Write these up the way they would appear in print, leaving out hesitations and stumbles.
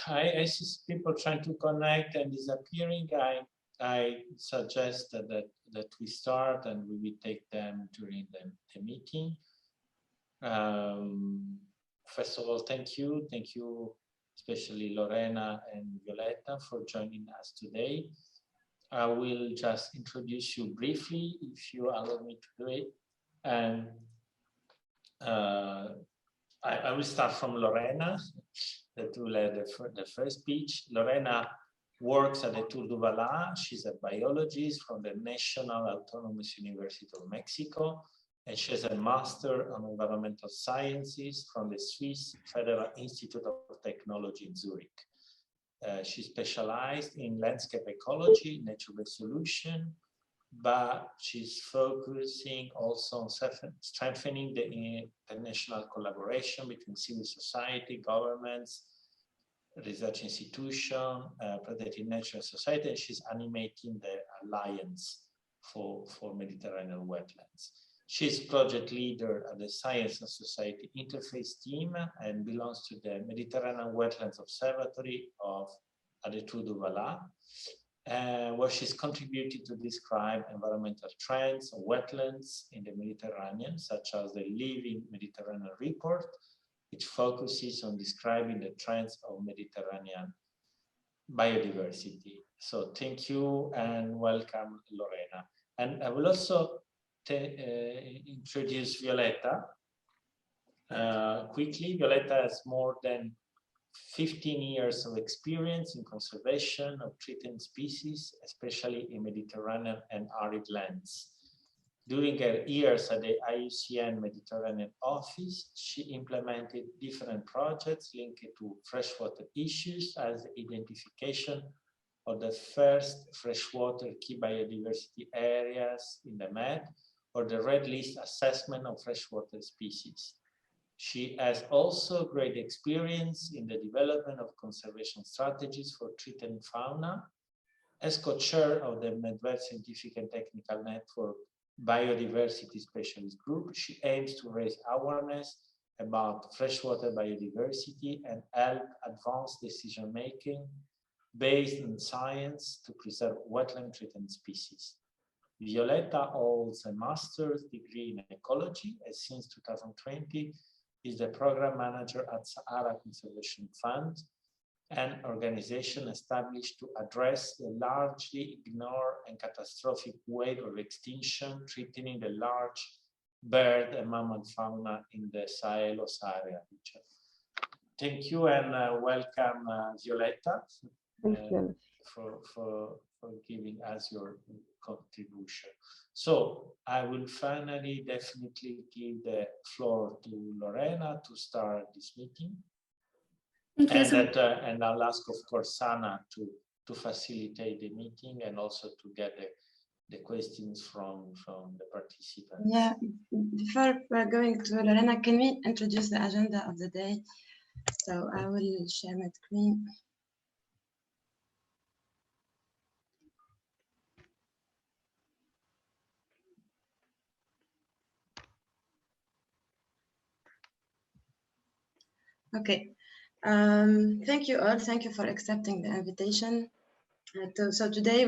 I see people trying to connect and disappearing. I suggest that we start and we will take them during the meeting. First of all, thank you, especially Lorena and Violetta for joining us today. I will just introduce you briefly, if you allow me to do it. And I will start from Lorena, that will have the first speech. Lorena works at the Tour du Valais. She's a biologist from the National Autonomous University of Mexico, and she has a Master on Environmental Sciences from the Swiss Federal Institute of Technology in Zurich. She specialized in landscape ecology, nature-based solution, but she's focusing also on strengthening the international collaboration between civil society, governments, research institution, protecting nature society, and she's animating the Alliance for Mediterranean Wetlands. She's project leader at the Science and Society Interface team and belongs to the Mediterranean Wetlands Observatory at the Tour du Valais, where she's contributed to describe environmental trends of wetlands in the Mediterranean, such as the Living Mediterranean Report, which focuses on describing the trends of Mediterranean biodiversity. So thank you and welcome, Lorena. And I will also introduce Violetta quickly. Violetta has more than 15 years of experience in conservation of threatened species, especially in Mediterranean and arid lands. During her years at the IUCN Mediterranean Office, she implemented different projects linked to freshwater issues, as the identification of the first freshwater key biodiversity areas in the Med, or the Red List assessment of freshwater species. She has also great experience in the development of conservation strategies for threatened fauna. As co-chair of the Medweb Scientific and Technical Network Biodiversity Specialist Group, she aims to raise awareness about freshwater biodiversity and help advance decision-making based on science to preserve wetland threatened species. Violetta holds a master's degree in ecology, and since 2020 is the program manager at Sahara Conservation Fund, an organization established to address the largely ignored and catastrophic wave of extinction threatening the large bird and mammal fauna in the Sahel-Sahara region. Thank you and welcome, Violetta, for giving us your contribution. So I will finally definitely give the floor to Lorena to start this meeting. And I'll ask, of course, Sana to facilitate the meeting and also to get the questions from the participants. Yeah, before we're going to Lorena, can we introduce the agenda of the day? So I will share my screen. Okay. Thank you all. Thank you for accepting the invitation. So today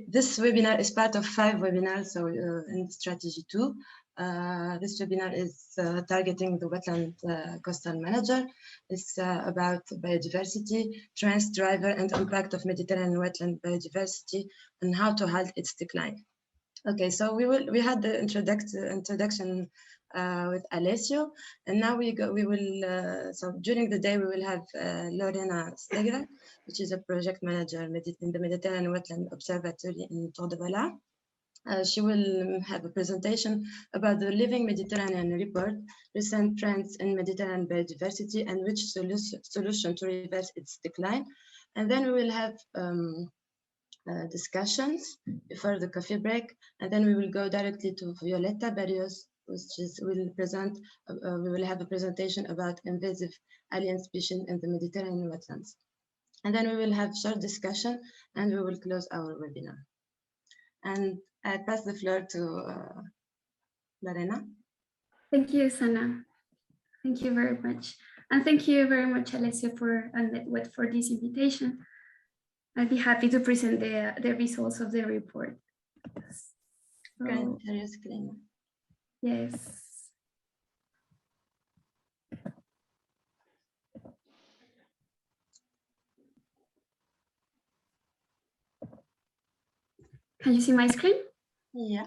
this webinar is part of 5 webinars. So in strategy 2, this webinar is targeting the wetland coastal manager. It's about biodiversity, trends, driver, and impact of Mediterranean wetland biodiversity, and how to halt its decline. Okay, so we had the introduction with Alessio, and now so during the day we will have Lorena Stegra, which is a project manager in the Mediterranean Wetland Observatory in Tour de Valais. She will have a presentation about the Living Mediterranean Report, recent trends in Mediterranean biodiversity and which solution to reverse its decline. And then we will have discussions before the coffee break, and then we will go directly to Violetta Barrios, we will have a presentation about invasive alien species in the Mediterranean wetlands. And then we will have short discussion and we will close our webinar. And I pass the floor to Lorena. Thank you, Sana. Thank you very much. And thank you very much, Alessio, for this invitation. I'll be happy to present the results of the report. So, yes. Can you see my screen? Yeah.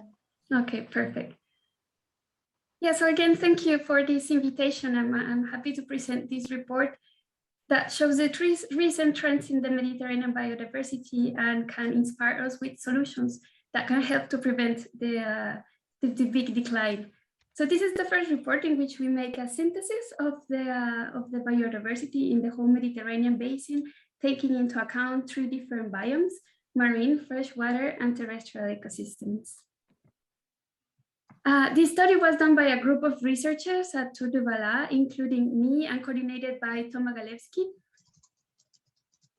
Okay, perfect. Yeah, so again, thank you for this invitation. I'm happy to present this report that shows the recent trends in the Mediterranean biodiversity and can inspire us with solutions that can help to prevent the big decline. So this is the first report in which we make a synthesis of the biodiversity in the whole Mediterranean basin, taking into account 3 different biomes: marine, freshwater, and terrestrial ecosystems. This study was done by a group of researchers at Tour de Valle, including me, and coordinated by Thomas Galewski.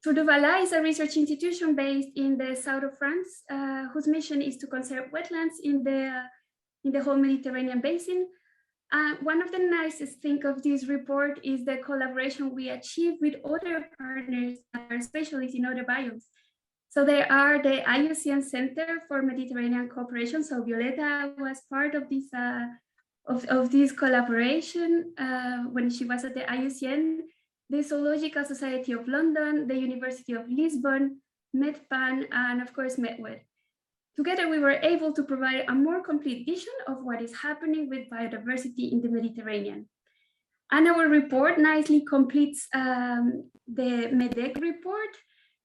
Tour de Valle is a research institution based in the south of France, whose mission is to conserve wetlands in the whole Mediterranean basin. One of the nicest things of this report is the collaboration we achieve with other partners that are specialists in other biomes. So there are the IUCN Center for Mediterranean Cooperation. So Violeta was part of this this collaboration when she was at the IUCN, the Zoological Society of London, the University of Lisbon, MedPan, and of course MedWed. Together, we were able to provide a more complete vision of what is happening with biodiversity in the Mediterranean. And our report nicely completes the MEDEC report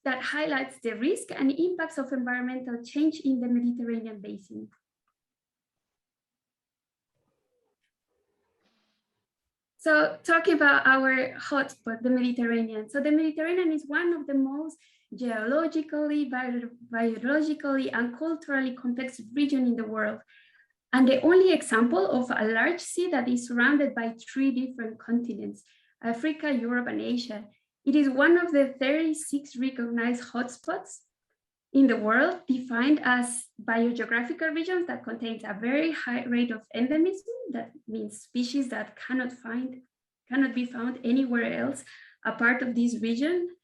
that highlights the risk and impacts of environmental change in the Mediterranean basin. So talking about our hotspot, the Mediterranean. So the Mediterranean is one of the most geologically, biologically, and culturally complex region in the world, and the only example of a large sea that is surrounded by 3 different continents: Africa, Europe, and Asia. It is one of the 36 recognized hotspots in the world, defined as biogeographical regions that contains a very high rate of endemism. That means species that cannot be found anywhere else apart of this region,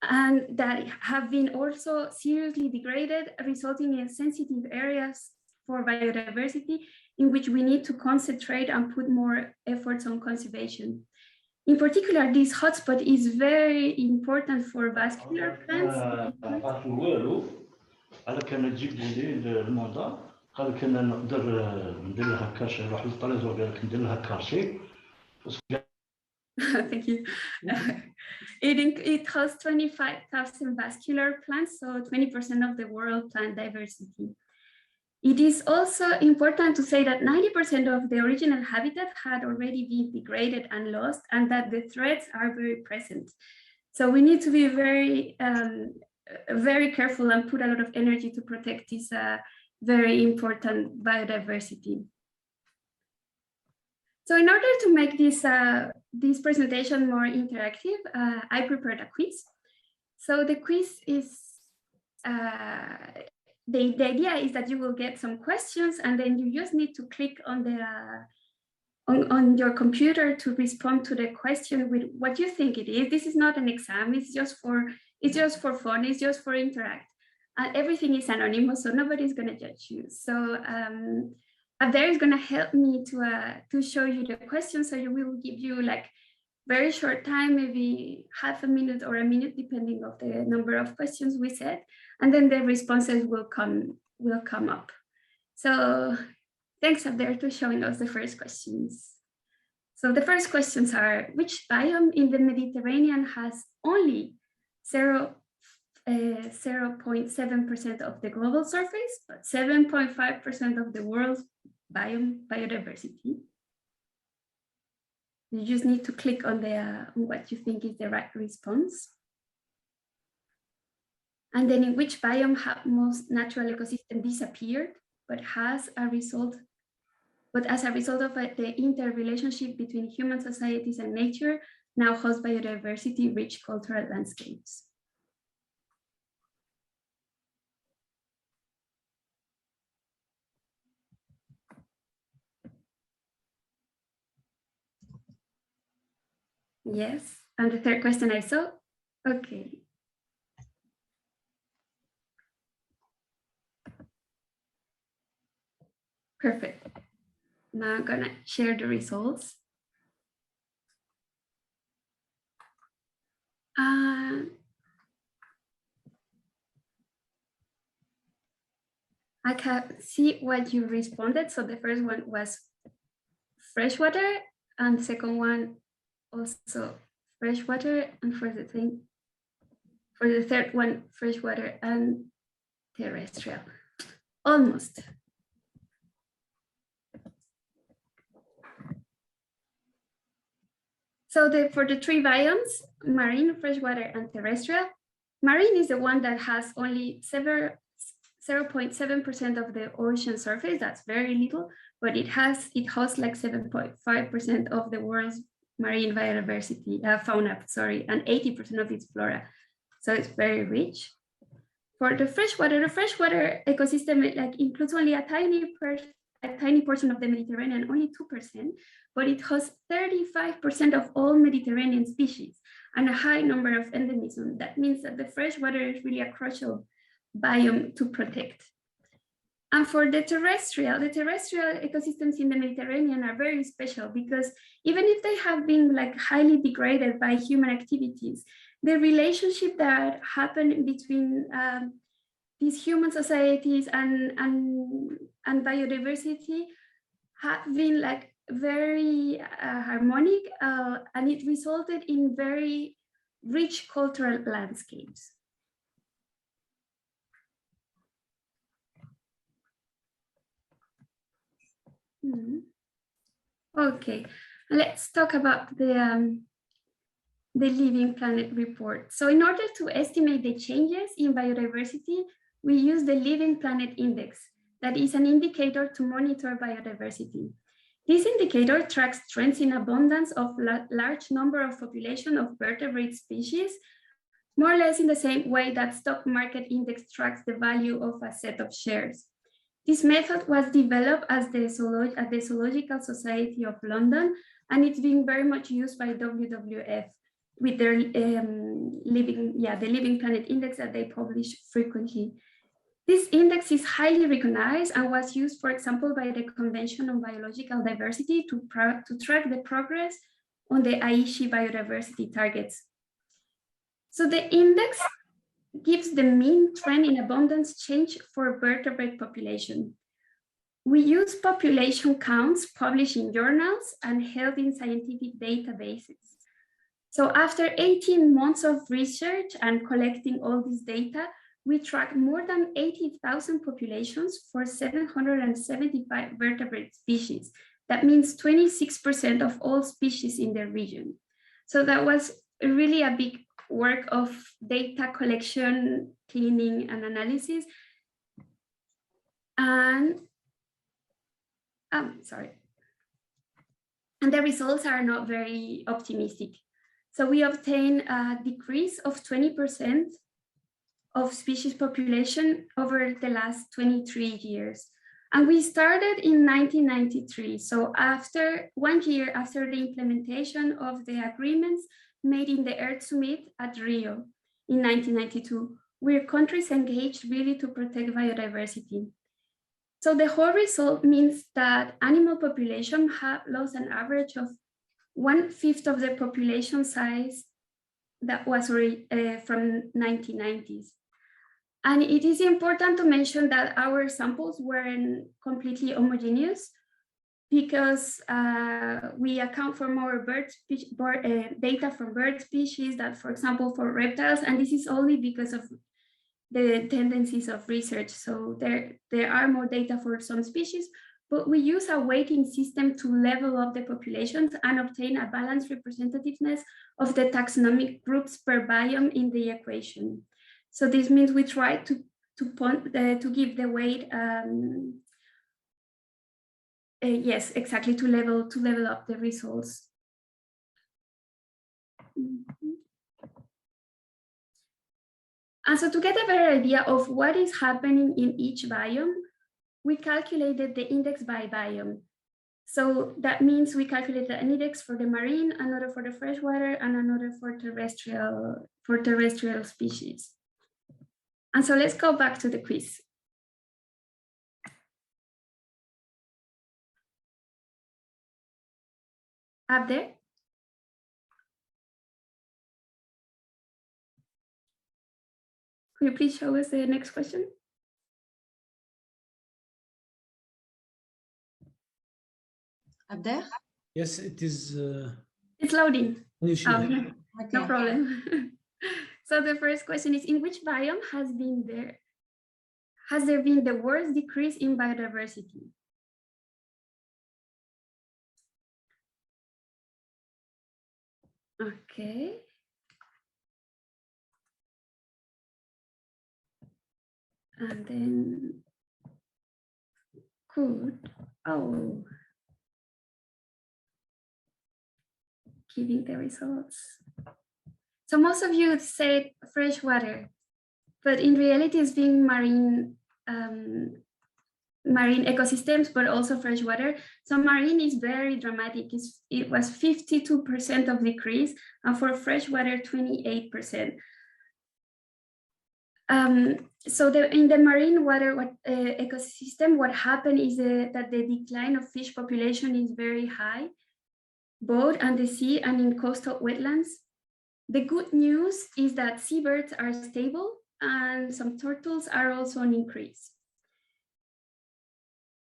and that have been also seriously degraded, resulting in sensitive areas for biodiversity in which we need to concentrate and put more efforts on conservation. In particular, this hotspot is very important for vascular plants. Thank you. It has 25,000 vascular plants, so 20% of the world plant diversity. It is also important to say that 90% of the original habitat had already been degraded and lost, and that the threats are very present. So we need to be very careful and put a lot of energy to protect this very important biodiversity. So in order to make this presentation more interactive, I prepared a quiz. So the quiz is, the idea is that you will get some questions, and then you just need to click on on your computer to respond to the question with what you think it is. This is not an exam, it's just for fun, it's just for interact. And everything is anonymous, so nobody's gonna judge you. So Abder is going to help me to show you the questions. So you will give you like very short time, maybe half a minute or a minute, depending on the number of questions we set, and then the responses will come up. So thanks, Abder, to showing us the first questions. So the first questions are: which biome in the Mediterranean has only 0.7% of the global surface, but 7.5% of the world's biodiversity? You just need to click on what you think is the right response. And then in which biome have most natural ecosystem disappeared, but as a result of the interrelationship between human societies and nature, now host biodiversity-rich cultural landscapes? Yes, and the third question I saw. Okay. Perfect. Now I'm gonna share the results. I can see what you responded. So the first one was freshwater, and the second one also freshwater, and for the third one, freshwater and terrestrial. Almost. So for the three biomes, marine, freshwater, and terrestrial, marine is the one that has only 0.7% of the ocean surface. That's very little, but it hosts like 7.5% of the world's marine biodiversity, fauna, and 80% of its flora. So it's very rich. For the freshwater ecosystem includes only a tiny portion of the Mediterranean, only 2%, but it hosts 35% of all Mediterranean species and a high number of endemism. That means that the freshwater is really a crucial biome to protect. And for the terrestrial ecosystems in the Mediterranean are very special because even if they have been highly degraded by human activities, the relationship that happened between these human societies and biodiversity have been very harmonic, and it resulted in very rich cultural landscapes. Okay, let's talk about the Living Planet report. So in order to estimate the changes in biodiversity, we use the Living Planet Index. That is an indicator to monitor biodiversity. This indicator tracks trends in abundance of large number of population of vertebrate species, more or less in the same way that stock market index tracks the value of a set of shares. This method was developed at the Zoological Society of London, and it's being very much used by WWF with their the Living Planet Index that they publish frequently. This index is highly recognized and was used, for example, by the Convention on Biological Diversity to track the progress on the Aichi biodiversity targets. So the index gives the mean trend in abundance change for vertebrate population. We use population counts published in journals and held in scientific databases. So after 18 months of research and collecting all this data, we tracked more than 80,000 populations for 775 vertebrate species. That means 26% of all species in the region. So that was really a big work of data collection, cleaning, and analysis. And and the results are not very optimistic. So we obtained a decrease of 20% of species population over the last 23 years. And we started in 1993. So after 1 year after the implementation of the agreements made in the Earth Summit at Rio in 1992, where countries engaged really to protect biodiversity. So the whole result means that animal population have lost an average of 1/5 of the population size that was from 1990s. And it is important to mention that our samples weren't completely homogeneous because we account for more data from bird species than, for example, for reptiles. And this is only because of the tendencies of research. So there are more data for some species, but we use a weighting system to level up the populations and obtain a balanced representativeness of the taxonomic groups per biome in the equation. So this means we try to give the weight, yes, exactly, to level up the results. And so to get a better idea of what is happening in each biome, we calculated the index by biome. So that means we calculate an index for the marine, another for the freshwater, and another for terrestrial species. And so let's go back to the quiz. Up there? Could you please show us the next question? Up there? Yes, it is. It's loading. Usually. Okay. No problem. So the first question is, in which biome has there been the worst decrease in biodiversity? Okay. And then giving the results. So most of you said freshwater, but in reality it's being marine ecosystems, but also freshwater. So marine is very dramatic. It was 52% of decrease, and for freshwater, 28%. So in the marine water ecosystem, what happened is that the decline of fish population is very high, both on the sea and in coastal wetlands. The good news is that seabirds are stable and some turtles are also on increase.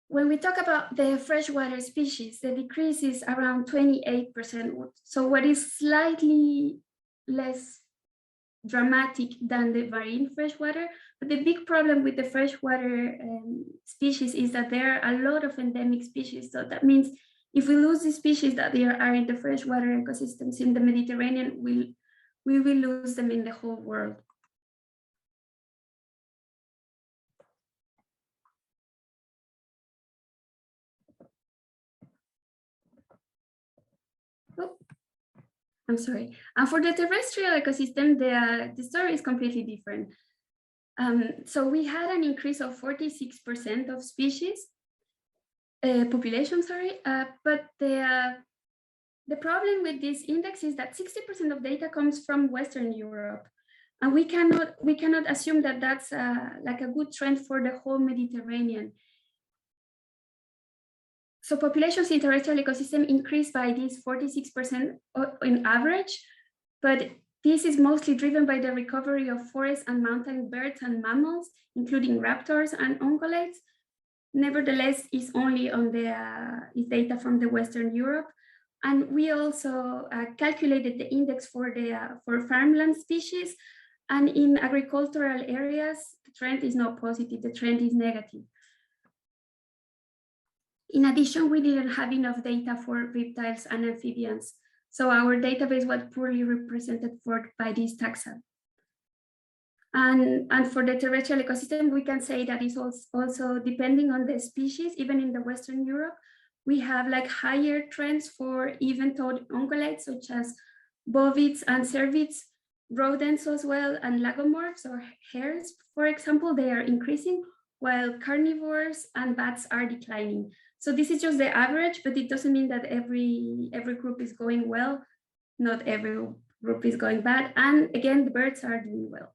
When we talk about the freshwater species, the decrease is around 28%. So what is slightly less dramatic than the marine freshwater, but the big problem with the freshwater species is that there are a lot of endemic species. So that means if we lose the species that there are in the freshwater ecosystems in the Mediterranean, we will lose them in the whole world. Oh, I'm sorry. And for the terrestrial ecosystem, the story is completely different. So we had an increase of 46% of species, population, sorry, but the problem with this index is that 60% of data comes from Western Europe, and we cannot assume that that's like a good trend for the whole Mediterranean. So populations in terrestrial ecosystem increased by this 46% in average, but this is mostly driven by the recovery of forest and mountain birds and mammals, including raptors and ungulates. Nevertheless, it's only on the data from the Western Europe. And we also calculated the index for farmland species. And in agricultural areas, the trend is not positive, the trend is negative. In addition, we didn't have enough data for reptiles and amphibians. So our database was poorly represented by this taxa. And for the terrestrial ecosystem, we can say that it's also depending on the species, even in the Western Europe, we have like higher trends for even-toed ungulates, such as bovids and cervids, rodents as well, and lagomorphs or hares, for example, they are increasing, while carnivores and bats are declining. So this is just the average, but it doesn't mean that every group is going well. Not every group is going bad. And again, the birds are doing well.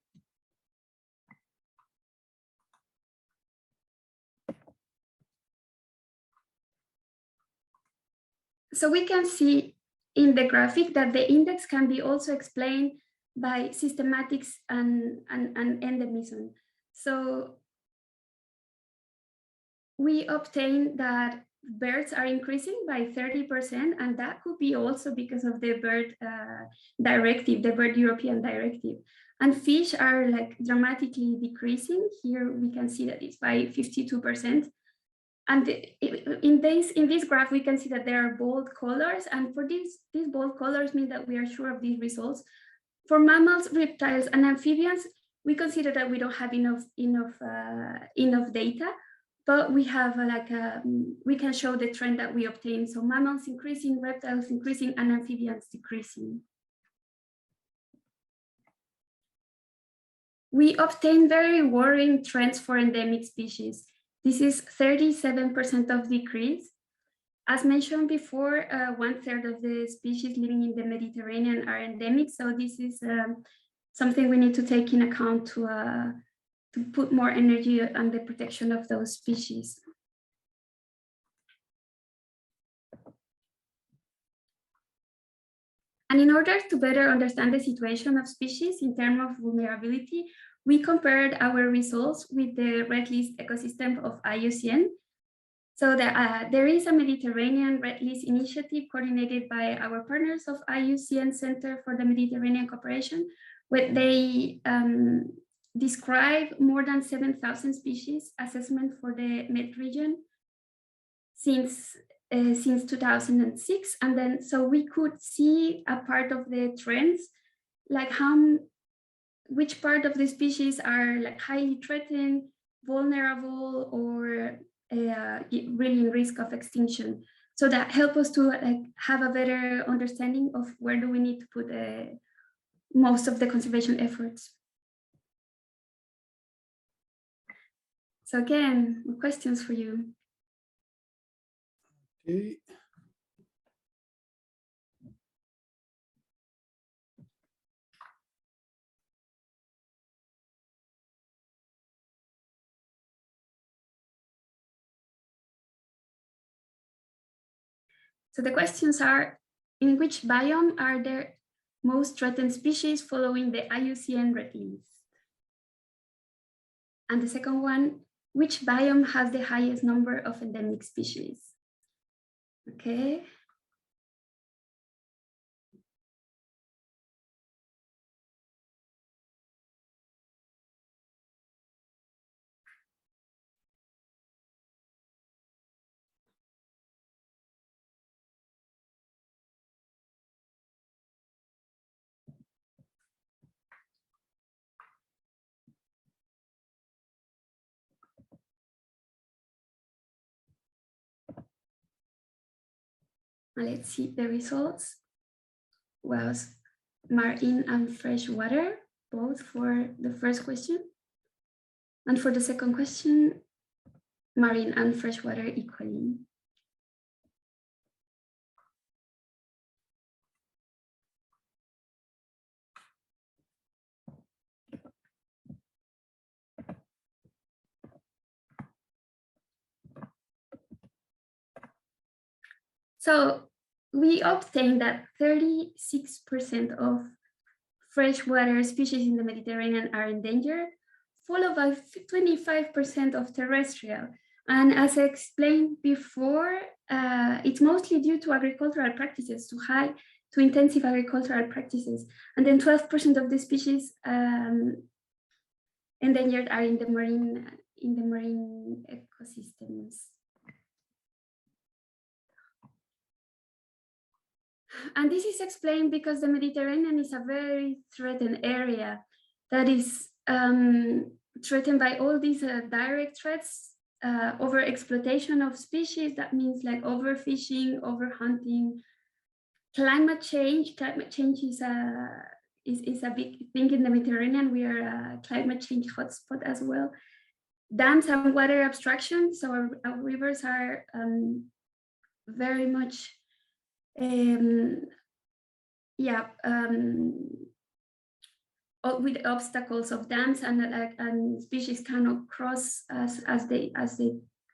So we can see in the graphic that the index can be also explained by systematics and endemism. So we obtain that birds are increasing by 30%, and that could be also because of the bird directive, the bird European directive. And fish are like dramatically decreasing. Here we can see that it's by 52%. And in this graph, we can see that there are bold colors. And for these bold colors mean that we are sure of these results. For mammals, reptiles, and amphibians, we consider that we don't have enough data. But we have we can show the trend that we obtain. So mammals increasing, reptiles increasing, and amphibians decreasing. We obtain very worrying trends for endemic species. This is 37% of decrease. As mentioned before, 1/3 of the species living in the Mediterranean are endemic. So this is something we need to take in account to put more energy on the protection of those species. And in order to better understand the situation of species in terms of vulnerability, we compared our results with the Red List ecosystem of IUCN. So there is a Mediterranean Red List initiative coordinated by our partners of IUCN Center for the Mediterranean Cooperation, where they describe more than 7,000 species assessment for the Med region since 2006. And then, so we could see a part of the trends, like which part of the species are like highly threatened, vulnerable, or really in risk of extinction. So that help us to have a better understanding of where do we need to put most of the conservation efforts. So again, questions for you. Okay. So the questions are, in which biome are there most threatened species following the IUCN Red List? And the second one, which biome has the highest number of endemic species? Okay. Let's see the results. Well, marine and freshwater, both for the first question. And for the second question, marine and freshwater equally. So we obtained that 36% of freshwater species in the Mediterranean are endangered, followed by 25% of terrestrial. And as I explained before, it's mostly due to agricultural practices, to intensive agricultural practices. And then 12% of the species endangered are in the marine ecosystems. And this is explained because the Mediterranean is a very threatened area that is threatened by all these direct threats, over exploitation of species. That means like overfishing, overhunting, climate change. Climate change is a big thing in the Mediterranean. We are a climate change hotspot as well. Dams and water abstraction. So our rivers are very much with obstacles of dams, and species cannot cross as they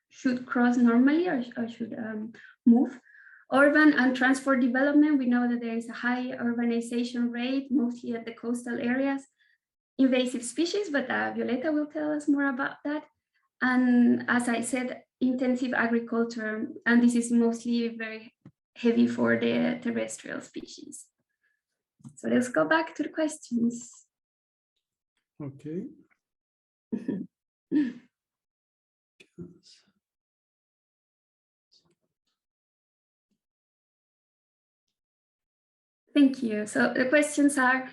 should cross normally, or should move. Urban and transport development, we know that there is a high urbanization rate, mostly at the coastal areas. Invasive species, but Violeta will tell us more about that. And as I said, intensive agriculture, and this is mostly very heavy for the terrestrial species. So let's go back to the questions. Okay. Thank you. So the questions are,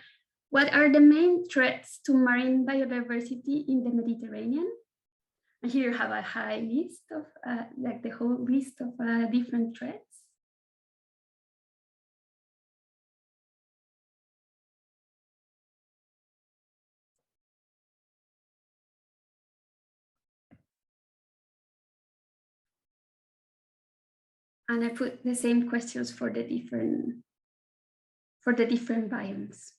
what are the main threats to marine biodiversity in the Mediterranean? And here you have a high list of, like the whole list of different threats. And I put the same questions for the different biomes.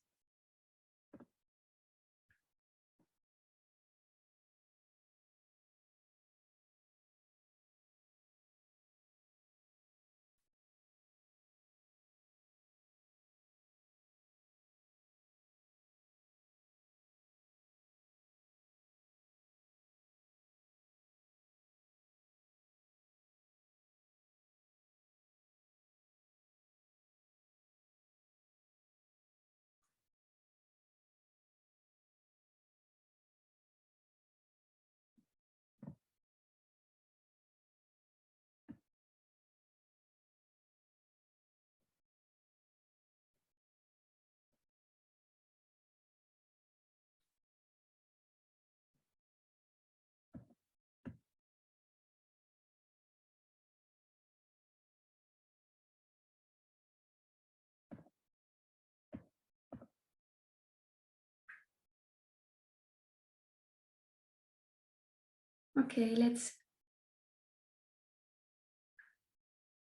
Okay, let's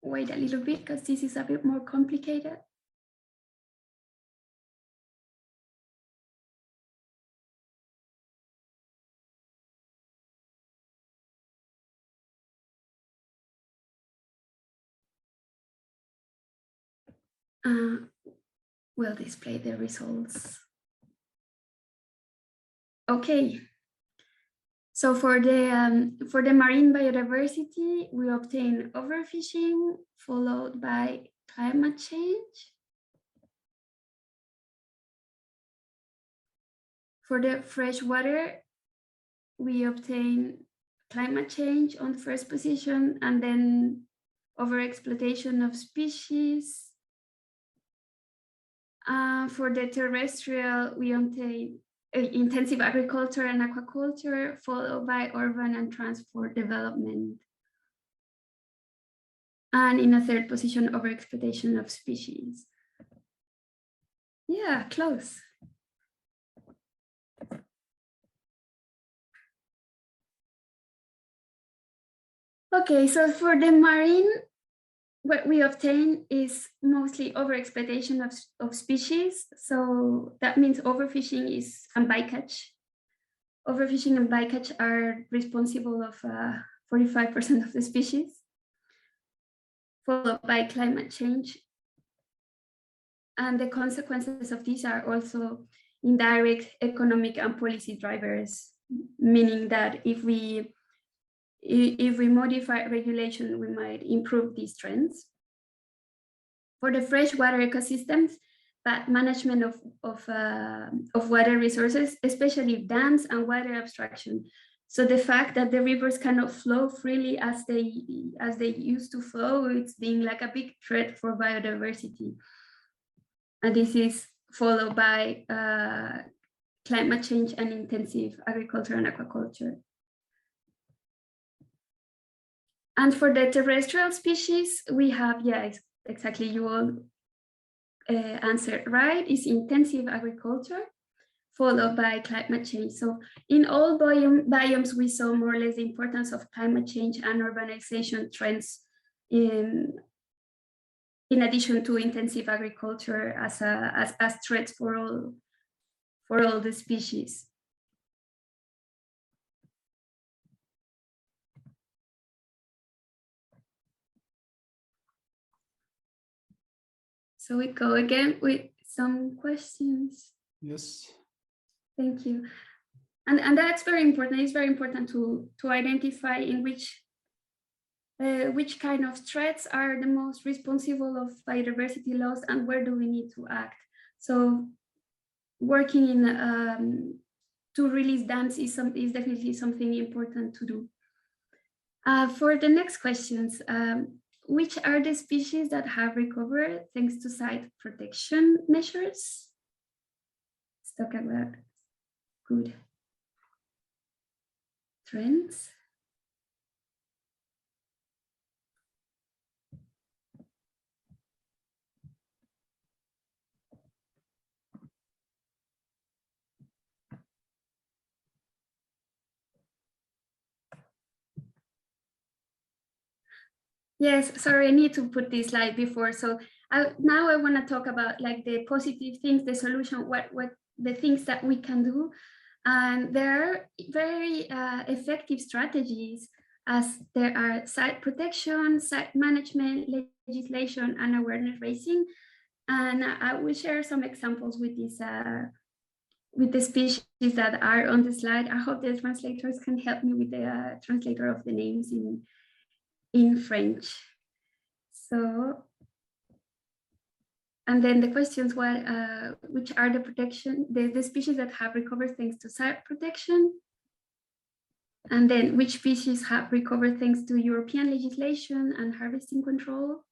wait a little bit because this is a bit more complicated. We'll display the results. Okay. So for the marine biodiversity, we obtain overfishing followed by climate change. For the freshwater, we obtain climate change on first position and then overexploitation of species. For the terrestrial, we obtain intensive agriculture and aquaculture, followed by urban and transport development. And in a third position, overexploitation of species. Yeah, close. Okay, so for the marine, what we obtain is mostly overexploitation of species. So that means overfishing and bycatch. Overfishing and bycatch are responsible of 45% of the species, followed by climate change. And the consequences of these are also indirect economic and policy drivers, meaning that if we modify regulation, we might improve these trends. For the freshwater ecosystems, bad management of water resources, especially dams and water abstraction. So the fact that the rivers cannot flow freely as they used to flow, it's being like a big threat for biodiversity. And this is followed by climate change and intensive agriculture and aquaculture. And for the terrestrial species, we have, yeah, exactly, you all answered right, is intensive agriculture, followed by climate change. So in all biomes, we saw more or less the importance of climate change and urbanization trends in addition to intensive agriculture as threats for all the species. So we go again with some questions. Yes. Thank you. And that's very important. It's very important to identify in which kind of threats are the most responsible of biodiversity loss and where do we need to act. So working in to release dams is definitely something important to do. For the next questions, which are the species that have recovered thanks to site protection measures? Let's talk about good trends. Yes, sorry, I need to put this slide before. So now I want to talk about like the positive things, the solution, what the things that we can do. And there are very effective strategies, as there are site protection, site management, legislation, and awareness raising. And I will share some examples with this with the species that are on the slide. I hope the translators can help me with the translator of the names in French. So, and then the questions were, which are the protection, the species that have recovered thanks to site protection? And then which species have recovered thanks to European legislation and harvesting control?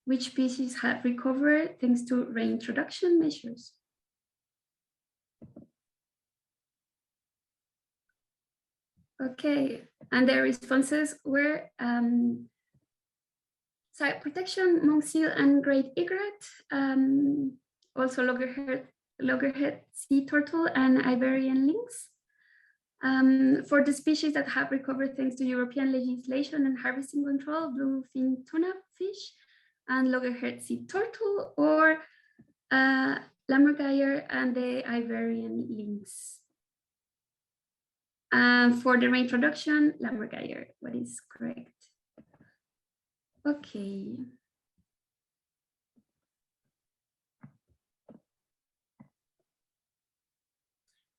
Which species have recovered thanks to reintroduction measures? Okay, and the responses were site protection, monk seal and great egret, also loggerhead sea turtle and Iberian lynx. For the species that have recovered thanks to European legislation and harvesting control, bluefin tuna fish and loggerhead sea turtle, or lammergeier and the Iberian lynx. For the reintroduction, lammergeier, what is correct? Okay.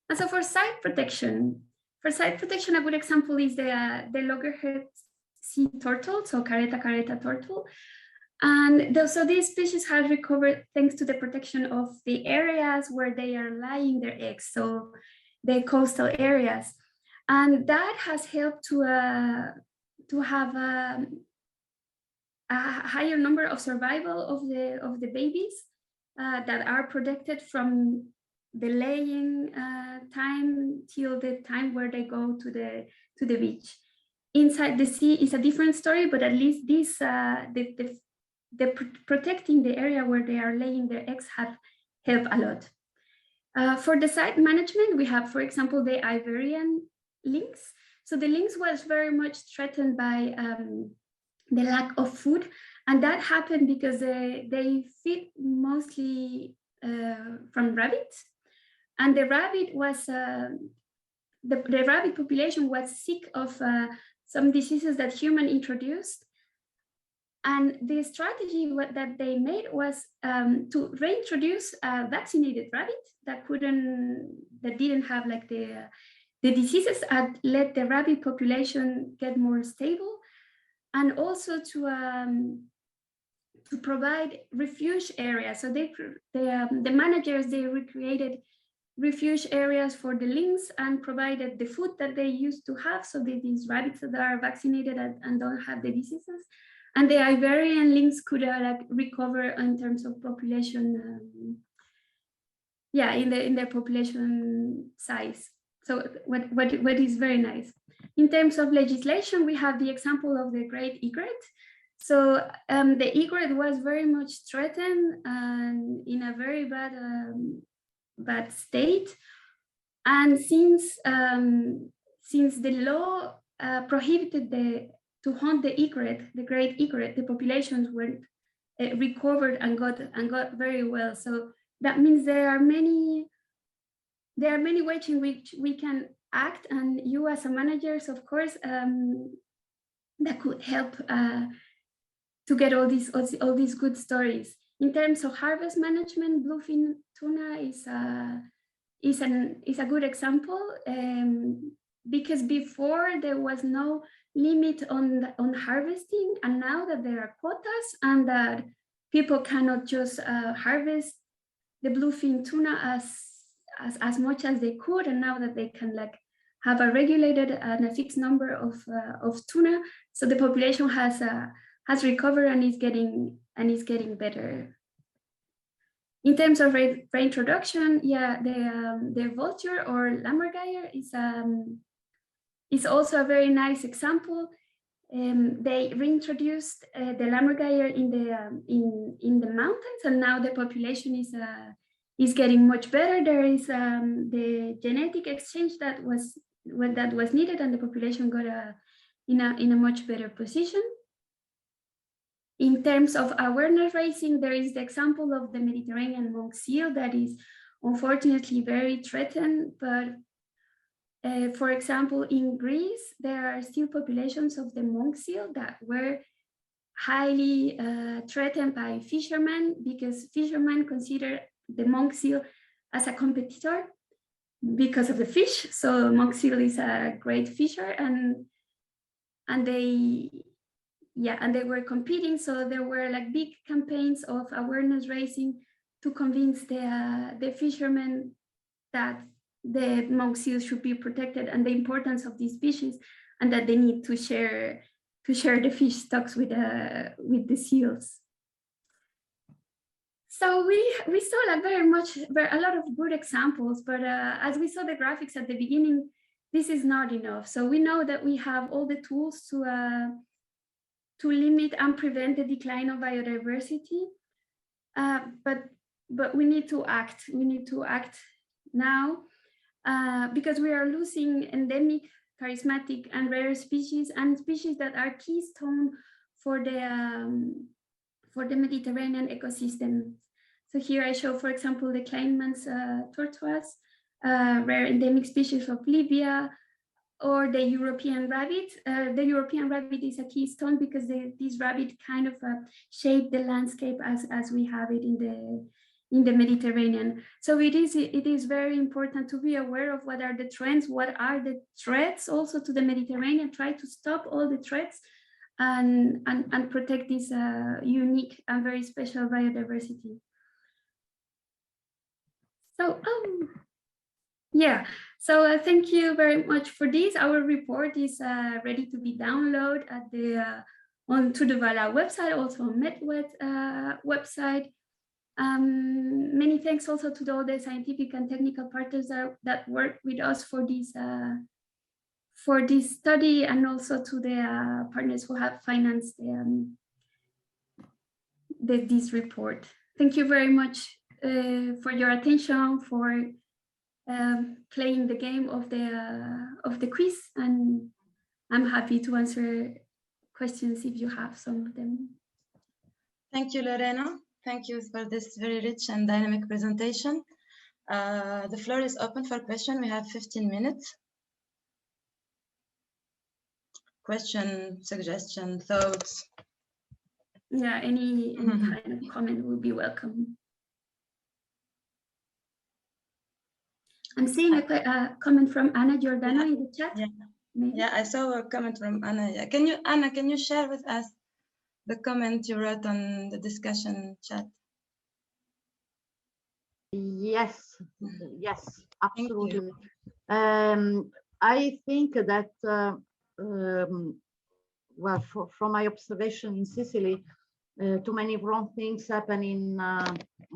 And so for site protection, a good example is the loggerhead sea turtle, so careta turtle. And so these species have recovered thanks to the protection of the areas where they are laying their eggs, so the coastal areas. And that has helped to have a higher number of survival of the babies that are protected from the laying time till the time where they go to the beach. Inside the sea is a different story, but at least this protecting the area where they are laying their eggs have helped a lot. For the site management, we have, for example, the Iberian lynx. So the lynx was very much threatened by the lack of food, and that happened because they feed mostly from rabbits, and the rabbit was the rabbit population was sick of some diseases that human introduced. And the strategy that they made was to reintroduce a vaccinated rabbit that didn't have like the diseases, and let the rabbit population get more stable, and also to provide refuge areas. So the managers, they recreated refuge areas for the lynx and provided the food that they used to have, so that these rabbits that are vaccinated and don't have the diseases. And the Iberian lynx could recover in terms of population, in their population size. So what is very nice. In terms of legislation, we have the example of the great egret. So the egret was very much threatened and in a very bad state. And since the law prohibited to hunt the egret, the great egret, the populations were recovered and got very well. So that means there are many ways in which we can act, and you as a managers, of course, that could help to get all these good stories. In terms of harvest management, bluefin tuna is a good example, because before there was no limit on harvesting, and now that there are quotas and that people cannot just harvest the bluefin tuna as much as they could, and now that they can have a regulated and a fixed number of tuna, so the population has recovered and is getting better. In terms of reintroduction, the vulture or lammergeier is also a very nice example. They reintroduced the lammergeier in the mountains, and now the population is getting much better. There is the genetic exchange that was needed, and the population got in a much better position. In terms of awareness raising, there is the example of the Mediterranean monk seal that is unfortunately very threatened, but for example, in Greece, there are still populations of the monk seal that were highly threatened by fishermen, because fishermen consider the monk seal as a competitor because of the fish. So monk seal is a great fisher, and they were competing. So there were like big campaigns of awareness raising to convince the fishermen that the monk seal should be protected and the importance of these species, and that they need to share the fish stocks with the seals. So we saw like a lot of good examples, but as we saw the graphics at the beginning, this is not enough. So we know that we have all the tools to limit and prevent the decline of biodiversity, but we need to act. We need to act now because we are losing endemic, charismatic, and rare species, and species that are keystone for the Mediterranean ecosystem. So here I show, for example, the Kleinman's tortoise, rare endemic species of Libya, or the European rabbit. The European rabbit is a keystone because this rabbit kind of shape the landscape as we have it in the Mediterranean. So it is very important to be aware of what are the trends, what are the threats also to the Mediterranean, try to stop all the threats and protect this unique and very special biodiversity. So, so thank you very much for this. Our report is ready to be downloaded at the on Tuduvala website, also on MedWet website. Many thanks also to all the scientific and technical partners that work with us for this study, and also to the partners who have financed this report. Thank you very much for your attention, for playing the game of the quiz, and I'm happy to answer questions if you have some of them. Thank you, Lorena. Thank you for this very rich and dynamic presentation. The floor is open for questions. We have 15 minutes. Question, suggestion, thoughts? Yeah, any kind of comment will be welcome. I'm seeing a comment from Anna Giordano in the chat. Yeah, I saw a comment from Anna. Anna, can you share with us the comment you wrote on the discussion chat? Yes, absolutely. I think that, well, from my observation in Sicily, too many wrong things happen in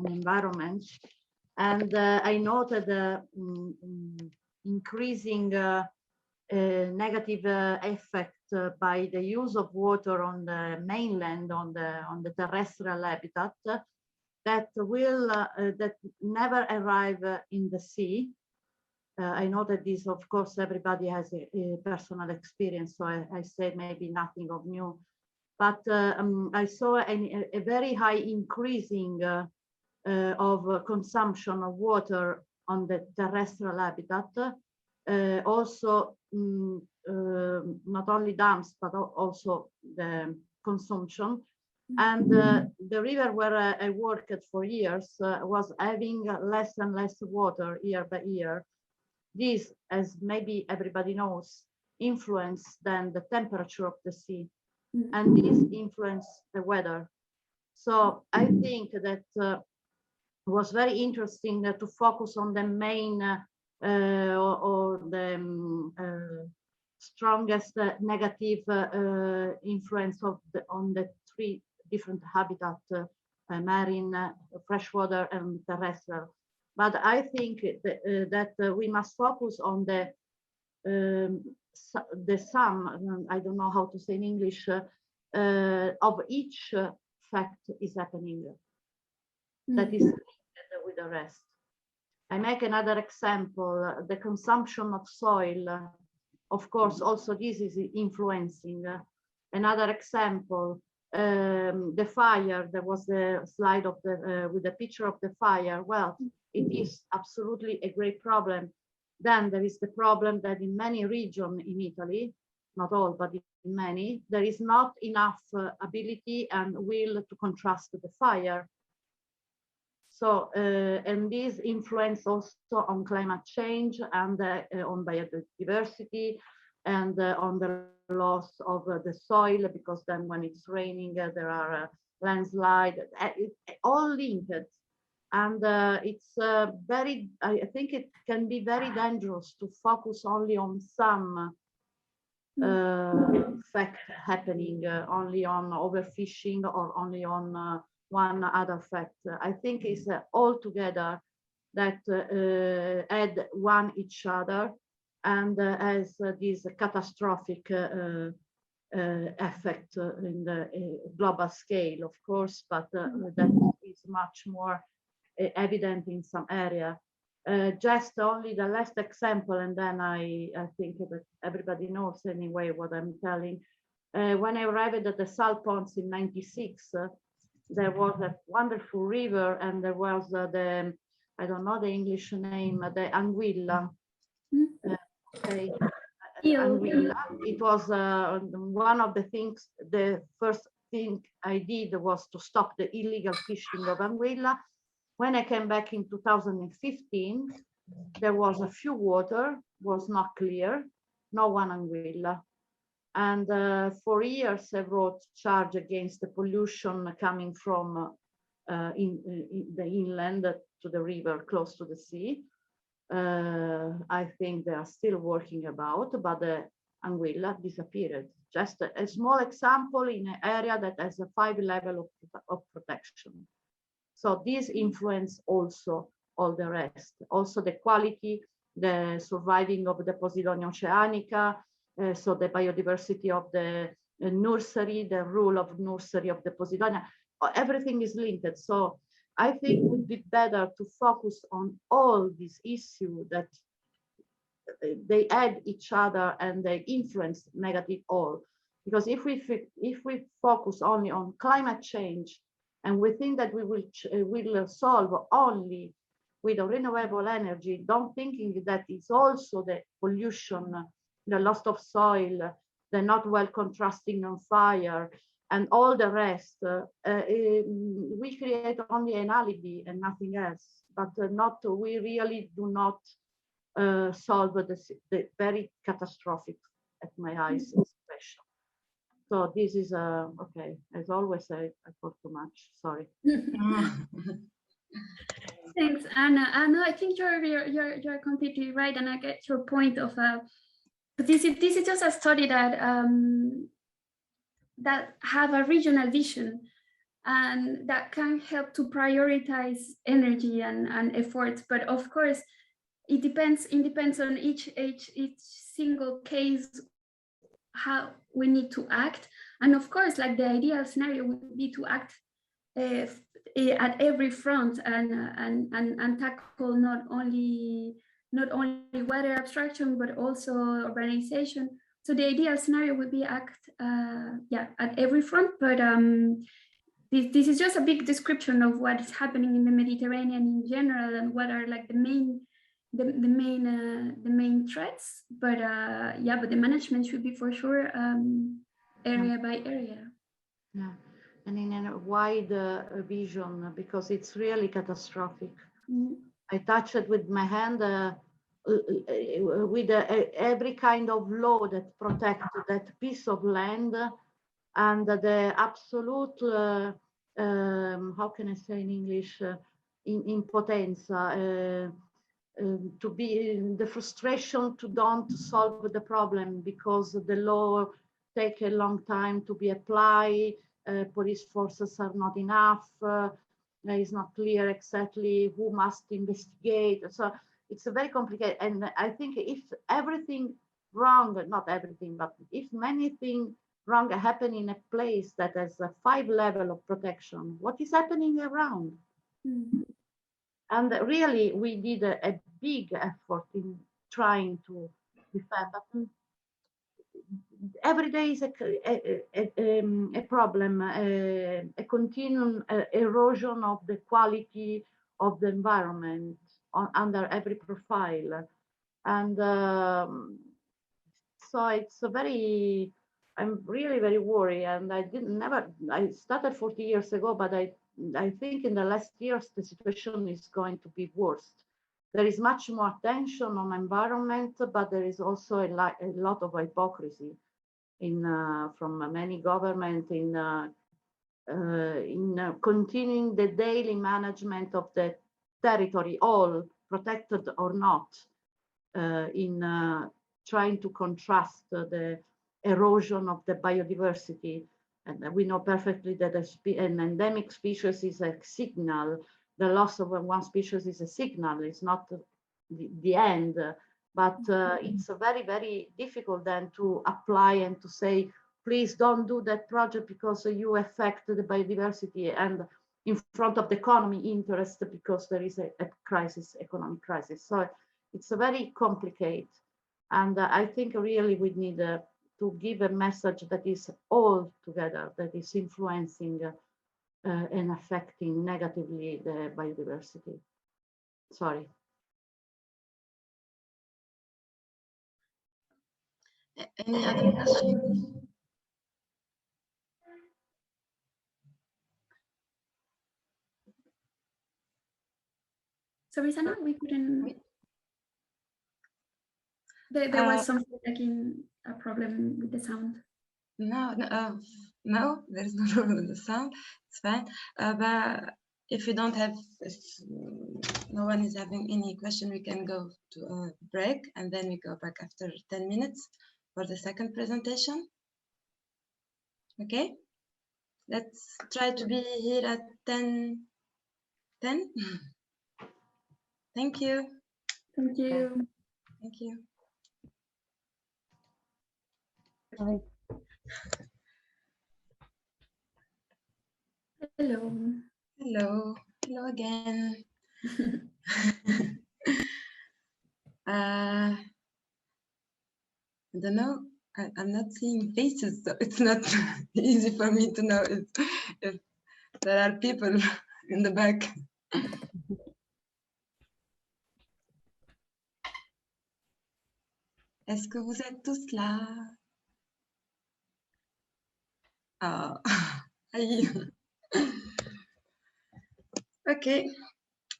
environment. And I noted increasing negative effect by the use of water on the mainland, on the terrestrial habitat, that will that never arrive in the sea. I know that this, of course, everybody has a personal experience, so I say maybe nothing of new. But I saw a very high increasing of consumption of water on the terrestrial habitat. Also, not only dams, but also the consumption. And the river where I worked for years was having less and less water year by year. This, as maybe everybody knows, influence then the temperature of the sea, and this influence the weather. So I think that was very interesting to focus on the main or the strongest negative influence on the three different habitats, marine, freshwater, and terrestrial. But I think that we must focus on the sum, I don't know how to say in English, of each fact is happening that is linked with the rest. I make another example, the consumption of soil. Of course, also this is influencing. Another example, the fire, there was the slide of the with the picture of the fire. Well, it is absolutely a great problem. Then there is the problem that in many regions in Italy, not all, but in many, there is not enough ability and will to contrast the fire. So, and this influence also on climate change and on biodiversity and on the loss of the soil, because then when it's raining, there are landslides, all linked. And it's very, I think it can be very dangerous to focus only on some fact happening, only on overfishing or only on one other fact. I think it's all together that add one each other and has this catastrophic effect in the global scale, of course, but that is much more evident in some area. Just only the last example, and then I think that everybody knows anyway what I'm telling. When I arrived at the salt ponds in '96, there was a wonderful river, and there was the, I don't know the English name, the anguilla. Okay. Anguilla. It was one of the things, the first thing I did was to stop the illegal fishing of anguilla. When I came back in 2015, there was a few water, was not clear, no one anguilla. And for years, I wrote charge against the pollution coming from in the inland to the river close to the sea. I think they are still working about, but the anguilla disappeared. Just a small example in an area that has a 5 level of protection. So this influence also all the rest. Also the quality, the surviving of the Posidonia oceanica, so the biodiversity of the nursery, the rule of nursery of the Posidonia, everything is linked. So I think it would be better to focus on all these issues that they add each other and they influence negative all. Because if we focus only on climate change, and we think that we will solve only with a renewable energy, don't thinking that it's also the pollution, the loss of soil, the not well contrasting on fire, and all the rest, we create only an alibi and nothing else. But we really do not solve the very catastrophic, at my eyes, situation. So this is okay. As always, I talk too much. Sorry. Thanks, Anna. Anna, I think you're completely right, and I get your point of this is just a study that that have a regional vision and that can help to prioritize energy and efforts. But of course, it depends on each single case how we need to act. And of course, like the ideal scenario would be to act at every front and tackle not only water abstraction but also urbanization. So the ideal scenario would be act at every front. But this is just a big description of what is happening in the Mediterranean in general and what are like the main threats. But but the management should be for sure area by area. Yeah, and in a wide vision, because it's really catastrophic. I touch it with my hand with every kind of law that protects that piece of land, and the absolute how can I say in English, impotenza, to be the frustration to don't solve the problem because the law take a long time to be applied, police forces are not enough, it's not clear exactly who must investigate. So it's a very complicated, and I think if everything wrong, not everything, but if many things wrong happen in a place that has a 5 level of protection, what is happening around? And really, we did a big effort in trying to defend, but every day is a problem, a continuum erosion of the quality of the environment under every profile. And so it's a very, I'm really very worried, and I started 40 years ago, but I think in the last years, the situation is going to be worse. There is much more attention on environment, but there is also a lot of hypocrisy from many governments in continuing the daily management of the territory, all protected or not, in trying to contrast the erosion of the biodiversity. And we know perfectly that an endemic species is a signal. The loss of one species is a signal. It's not the end, but it's very, very difficult then to apply and to say, please don't do that project because you affect the biodiversity, and in front of the economy interest because there is a crisis, economic crisis. So it's a very complicated, and I think really we need to give a message that is all together, that is influencing and affecting negatively the biodiversity. Sorry. Any other questions? Sorry, Sana, we couldn't. There was something like a problem with the sound. No, there's no problem with the sound. It's fine. But if we don't have, if no one is having any question, we can go to a break and then we go back after 10 minutes for the second presentation. Okay, let's try to be here at 10:10. Thank you. Thank you. Thank you. Bye. Hello. Hello. Hello again. I don't know. I'm not seeing faces, so it's not easy for me to know if there are people in the back. Est-ce que vous êtes tous là? Oh, okay.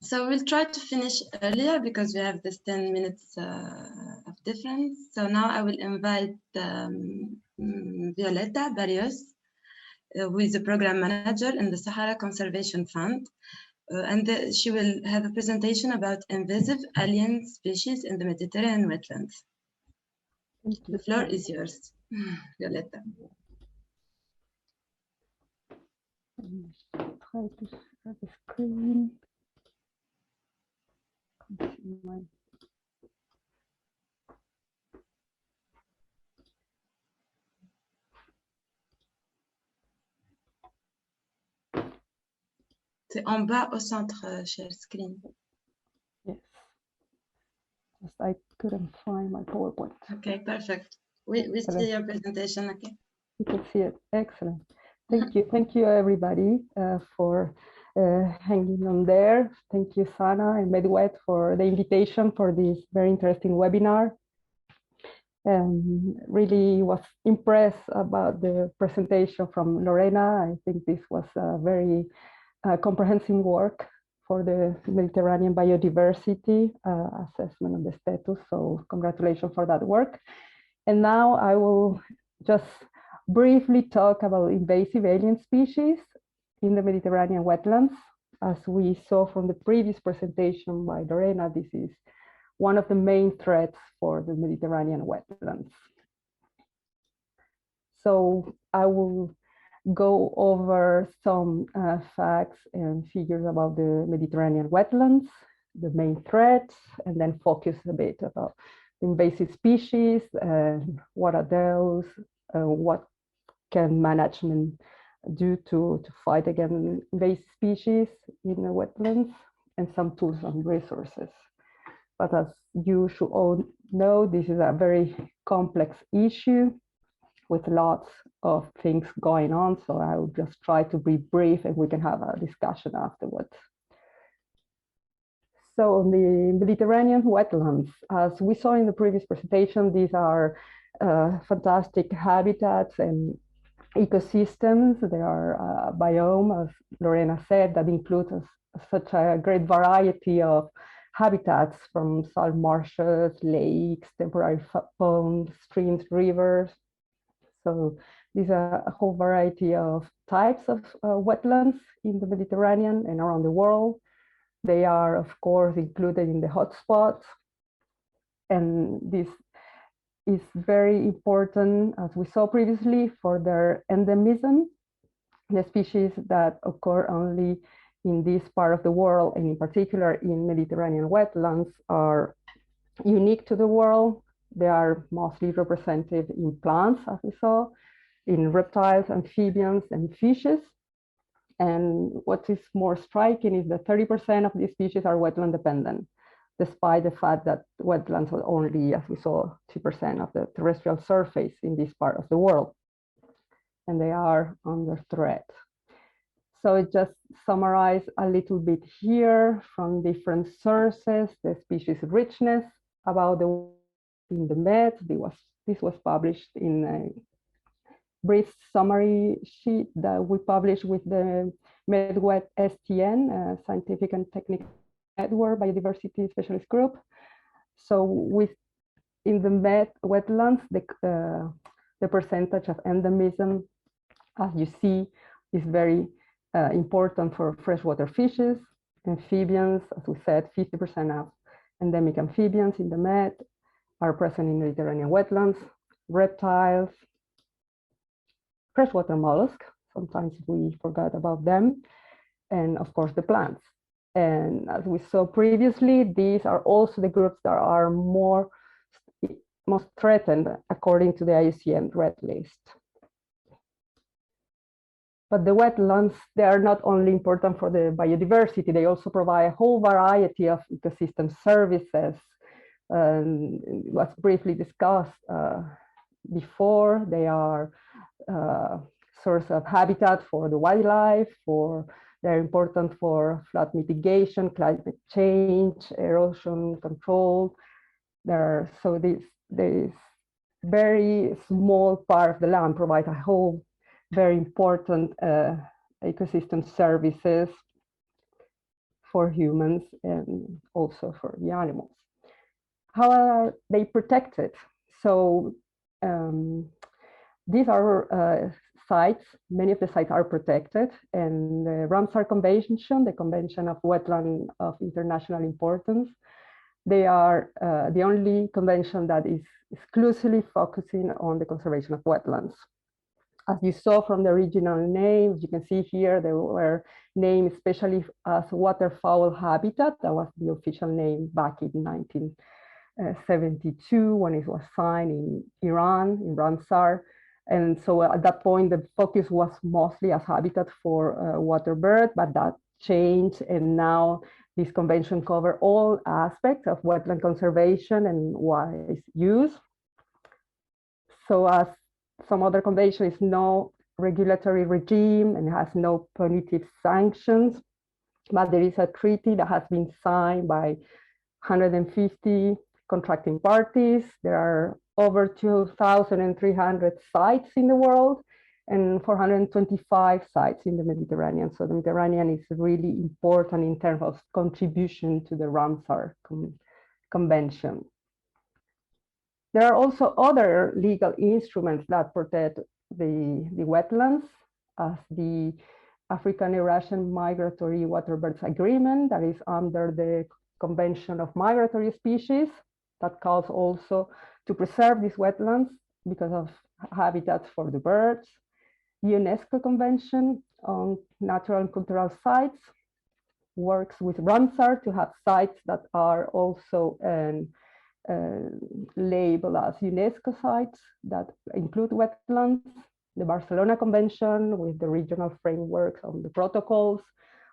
So we'll try to finish earlier because we have this 10 minutes of difference. So now I will invite Violeta Barrios, who is the program manager in the Sahara Conservation Fund. And she will have a presentation about invasive alien species in the Mediterranean wetlands. The floor is yours, Violeta. Try to share the screen. C'est en bas au centre, share screen. Yes. Just I couldn't find my PowerPoint. Okay, perfect. We see your presentation, okay? You can see it. Excellent. Thank you everybody for hanging on there. Thank you, Sana and Medwet, for the invitation for this very interesting webinar. Really was impressed about the presentation from Lorena. I think this was a very comprehensive work for the Mediterranean biodiversity assessment of the status. So congratulations for that work. And now I will just briefly talk about invasive alien species in the Mediterranean wetlands. As we saw from the previous presentation by Lorena, this is one of the main threats for the Mediterranean wetlands. So I will go over some facts and figures about the Mediterranean wetlands, the main threats, and then focus a bit about invasive species, what are those, what can management do to fight against invasive species in the wetlands, and some tools and resources. But as you should all know, this is a very complex issue. with lots of things going on. So I will just try to be brief and we can have a discussion afterwards. So on the Mediterranean wetlands, as we saw in the previous presentation, these are fantastic habitats and ecosystems. There are biome, as Lorena said, that includes such a great variety of habitats, from salt marshes, lakes, temporary ponds, streams, rivers. So these are a whole variety of types of wetlands in the Mediterranean and around the world. They are, of course, included in the hotspots. And this is very important, as we saw previously, for their endemism. The species that occur only in this part of the world, and in particular in Mediterranean wetlands, are unique to the world. They are mostly represented in plants, as we saw, in reptiles, amphibians, and fishes. And what is more striking is that 30% of these species are wetland dependent, despite the fact that wetlands are only, as we saw, 2% of the terrestrial surface in this part of the world. And they are under threat. So it just summarize a little bit here from different sources, the species richness about in the MET. This was published in a brief summary sheet that we published with the MedWet STN, Scientific and Technical Network Biodiversity Specialist Group. So in the wetlands, the percentage of endemism, as you see, is very important for freshwater fishes, amphibians. As we said, 50% of endemic amphibians in the Med are present in Mediterranean wetlands, reptiles, freshwater mollusks, sometimes we forgot about them, and of course the plants. And as we saw previously, these are also the groups that are most threatened according to the IUCN Red List. But the wetlands, they are not only important for the biodiversity, they also provide a whole variety of ecosystem services. It was briefly discussed before. They are source of habitat for the wildlife, they're important for flood mitigation, climate change, erosion control. So this very small part of the land provides a whole very important ecosystem services for humans and also for the animals. How are they protected? So these are sites, many of the sites are protected, and the Ramsar Convention, the Convention of Wetland of International Importance, they are the only convention that is exclusively focusing on the conservation of wetlands. As you saw from the original names, you can see here they were named especially as waterfowl habitat. That was the official name back in 1972 when it was signed in Iran, in Ramsar. And so at that point, the focus was mostly as habitat for water birds, but that changed. And now this convention covers all aspects of wetland conservation and wise use. So as some other convention is no regulatory regime and has no punitive sanctions, but there is a treaty that has been signed by 150 contracting parties. There are over 2,300 sites in the world and 425 sites in the Mediterranean. So the Mediterranean is really important in terms of contribution to the Ramsar Convention. There are also other legal instruments that protect the wetlands, as the African Eurasian Migratory Waterbirds Agreement that is under the Convention of Migratory Species that calls also to preserve these wetlands because of habitats for the birds. UNESCO Convention on Natural and Cultural Sites works with Ramsar to have sites that are also labeled as UNESCO sites that include wetlands. The Barcelona Convention with the regional frameworks on the protocols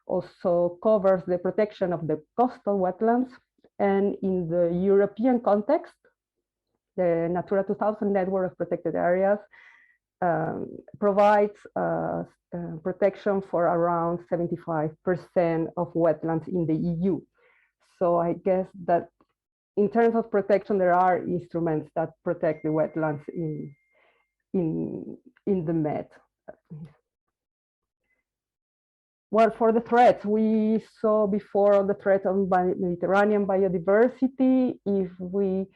also covers the protection of the coastal wetlands. And in the European context, the Natura 2000 network of protected areas provides protection for around 75% of wetlands in the EU. So I guess that in terms of protection, there are instruments that protect the wetlands in the Med. Well, for the threats, we saw before the threat on Mediterranean biodiversity. If we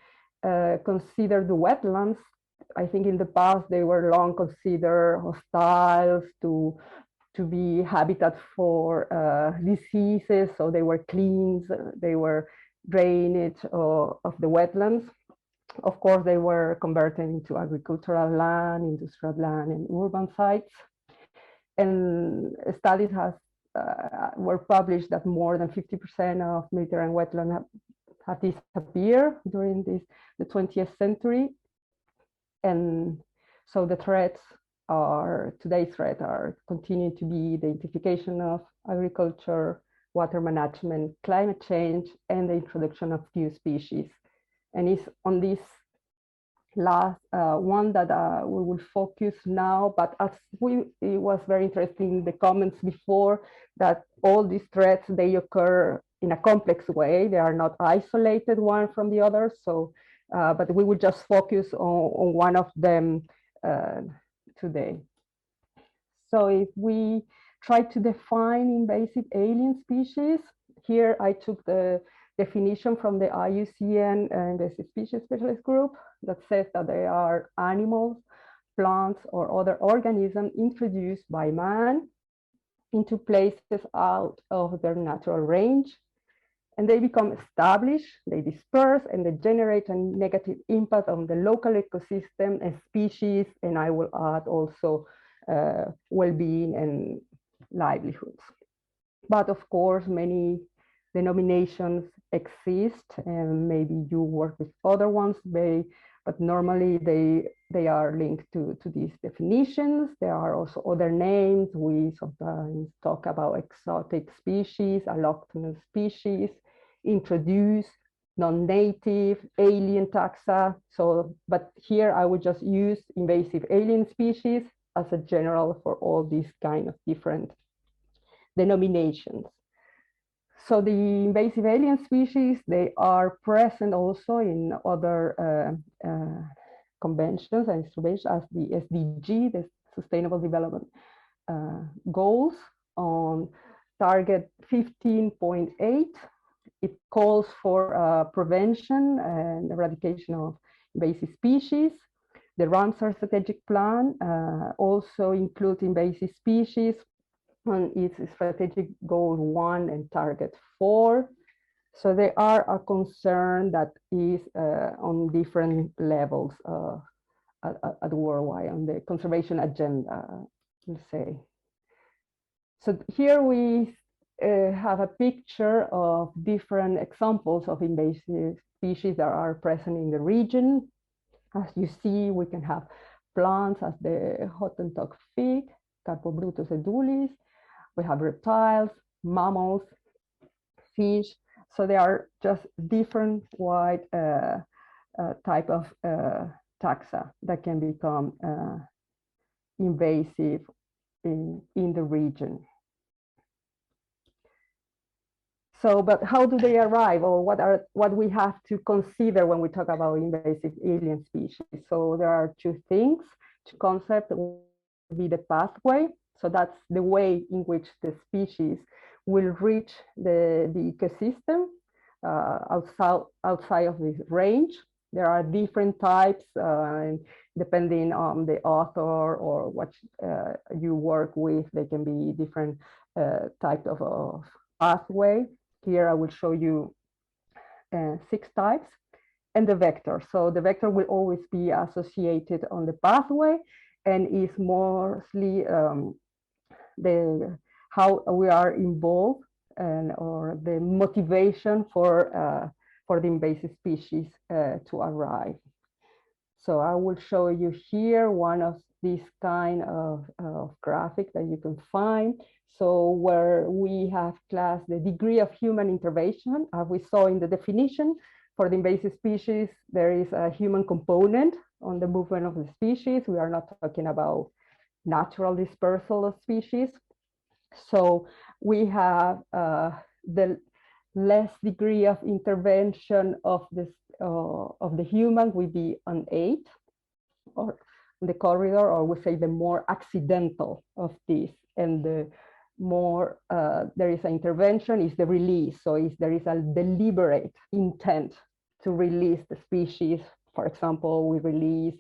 consider the wetlands, I think in the past they were long considered hostile to be habitat for diseases, so they were cleans, they were drainage of the wetlands. Of course, they were converted into agricultural land, industrial land, and urban sites. And studies were published that more than 50% of Mediterranean wetlands have disappeared during the 20th century. And so the threats today's threats are continuing to be the intensification of agriculture, water management, climate change, and the introduction of new species. And it's on this last one that we will focus now, but as it was very interesting, the comments before, that all these threats, they occur in a complex way. They are not isolated one from the other. So, but we will just focus on one of them today. So if we try to define invasive alien species, here I took the definition from the IUCN Invasive Species Specialist Group that says that they are animals, plants, or other organisms introduced by man into places out of their natural range. And they become established, they disperse, and they generate a negative impact on the local ecosystem and species, and I will add also well-being and livelihoods. But of course, many denominations exist, and maybe you work with other ones, but normally they are linked to these definitions. There are also other names. We sometimes talk about exotic species, alloctonous species, introduced, non-native, alien taxa. So, but here I would just use invasive alien species as a general for all these kind of different denominations. So the invasive alien species, they are present also in other conventions and instruments as the SDG, the Sustainable Development Goals, on target 15.8. It calls for prevention and eradication of invasive species. The Ramsar Strategic Plan also includes invasive species on its strategic goal 1 and target 4. So they are a concern that is on different levels at worldwide on the conservation agenda, let's say. So here we have a picture of different examples of invasive species that are present in the region. As you see, we can have plants as the Hottentot fig, Carpobrutus edulis. We have reptiles, mammals, fish. So they are just different wide type of taxa that can become invasive in the region. So, but how do they arrive, or what we have to consider when we talk about invasive alien species? So there are two things. Two concepts will be the pathway. So that's the way in which the species will reach the ecosystem outside of this range. There are different types, depending on the author or what you work with. They can be different types of pathway. Here I will show you 6 types, and the vector. So the vector will always be associated on the pathway, and is mostly how we are involved or the motivation for the invasive species to arrive. So I will show you here one of these kind of graphic that you can find. So where we have classed the degree of human intervention, as we saw in the definition, for the invasive species, there is a human component on the movement of the species. We are not talking about natural dispersal of species. So we have the less degree of intervention of the human will be on 8, or the corridor, or we say the more accidental of this, and the more there is an intervention is the release. So if there is a deliberate intent to release the species, for example, we release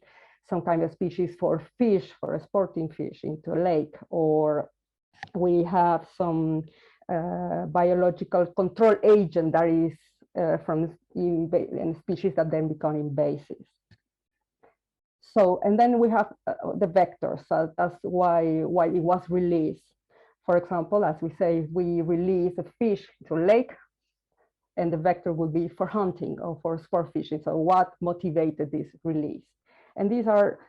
some kind of species for fish, for a sporting fish into a lake, or we have some biological control agent that is from species that then become invasive. So, and then we have the vectors. So that's why it was released. For example, as we say, we release a fish to a lake, and the vector would be for hunting or for sport fishing. So what motivated this release? And these are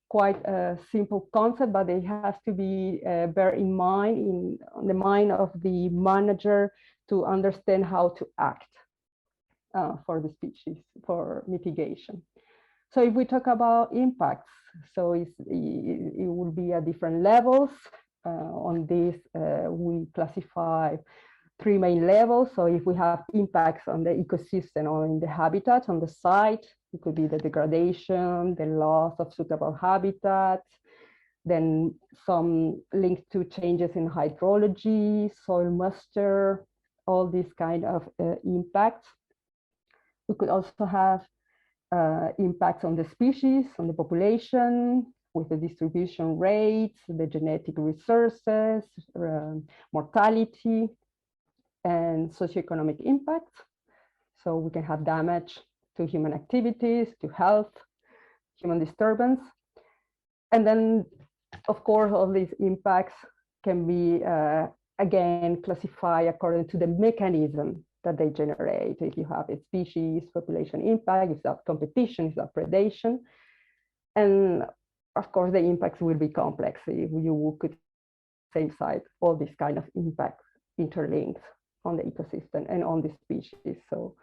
quite a simple concept, but they have to be bear in mind on the mind of the manager to understand how to act for the species, for mitigation. So if we talk about impacts, so it will be at different levels. On this, we classify 3 main levels. So if we have impacts on the ecosystem or in the habitat on the site, it could be the degradation, the loss of suitable habitat, then some linked to changes in hydrology, soil moisture, all these kind of impacts. We could also have impacts on the species, on the population, with the distribution rates, the genetic resources, mortality, and socioeconomic impacts. So we can have damage to human activities, to health, human disturbance. And then, of course, all these impacts can be, again, classified according to the mechanism that they generate. If you have a species, population impact, if that competition, if that predation. And of course, the impacts will be complex. You could same site, all these kind of impacts interlinked on the ecosystem and on the species. So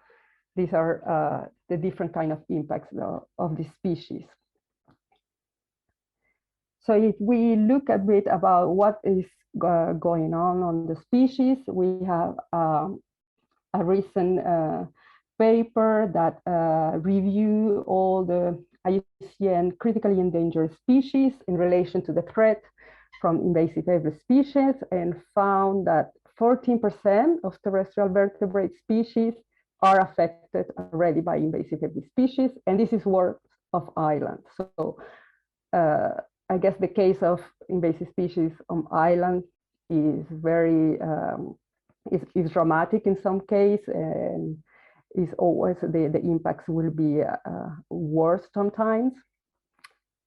these are the different kind of impacts of the species. So if we look a bit about what is going on the species, we have a recent paper that review all the IUCN critically endangered species in relation to the threat from invasive avian species, and found that 14% of terrestrial vertebrate species are affected already by invasive avian species, and this is worth of islands. So I guess the case of invasive species on island is very is dramatic in some case, and is always the impacts will be worse sometimes.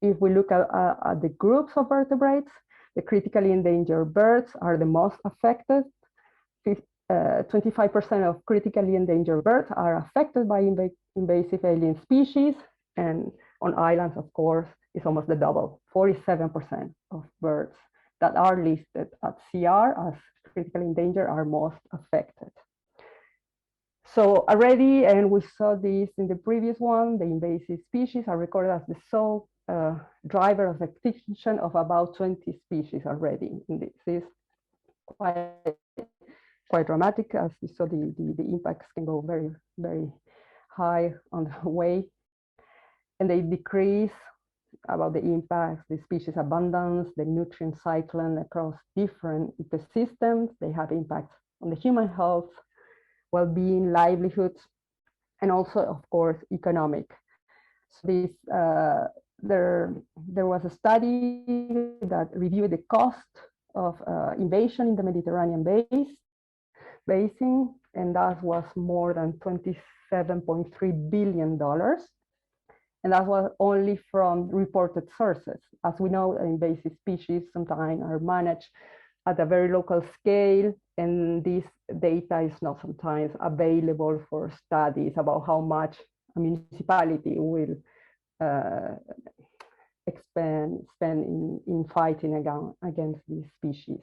If we look at the groups of vertebrates, the critically endangered birds are the most affected. 25% of critically endangered birds are affected by invasive alien species, and on islands, of course, it's almost the double. 47% of birds that are listed at CR as critically endangered are most affected. So already, and we saw this in the previous one, the invasive species are recorded as the sole driver of extinction of about 20 species already. And this is quite dramatic, as you saw, the impacts can go very, very high on the way. And they decrease about the impacts, the species abundance, the nutrient cycling across different ecosystems. They have impacts on the human health, well-being, livelihoods, and also, of course, economic. So this, there was a study that reviewed the cost of invasion in the Mediterranean basin, and that was more than $27.3 billion. And that was only from reported sources. As we know, invasive species sometimes are managed at a very local scale, and this data is not sometimes available for studies about how much a municipality will spend in fighting against these species.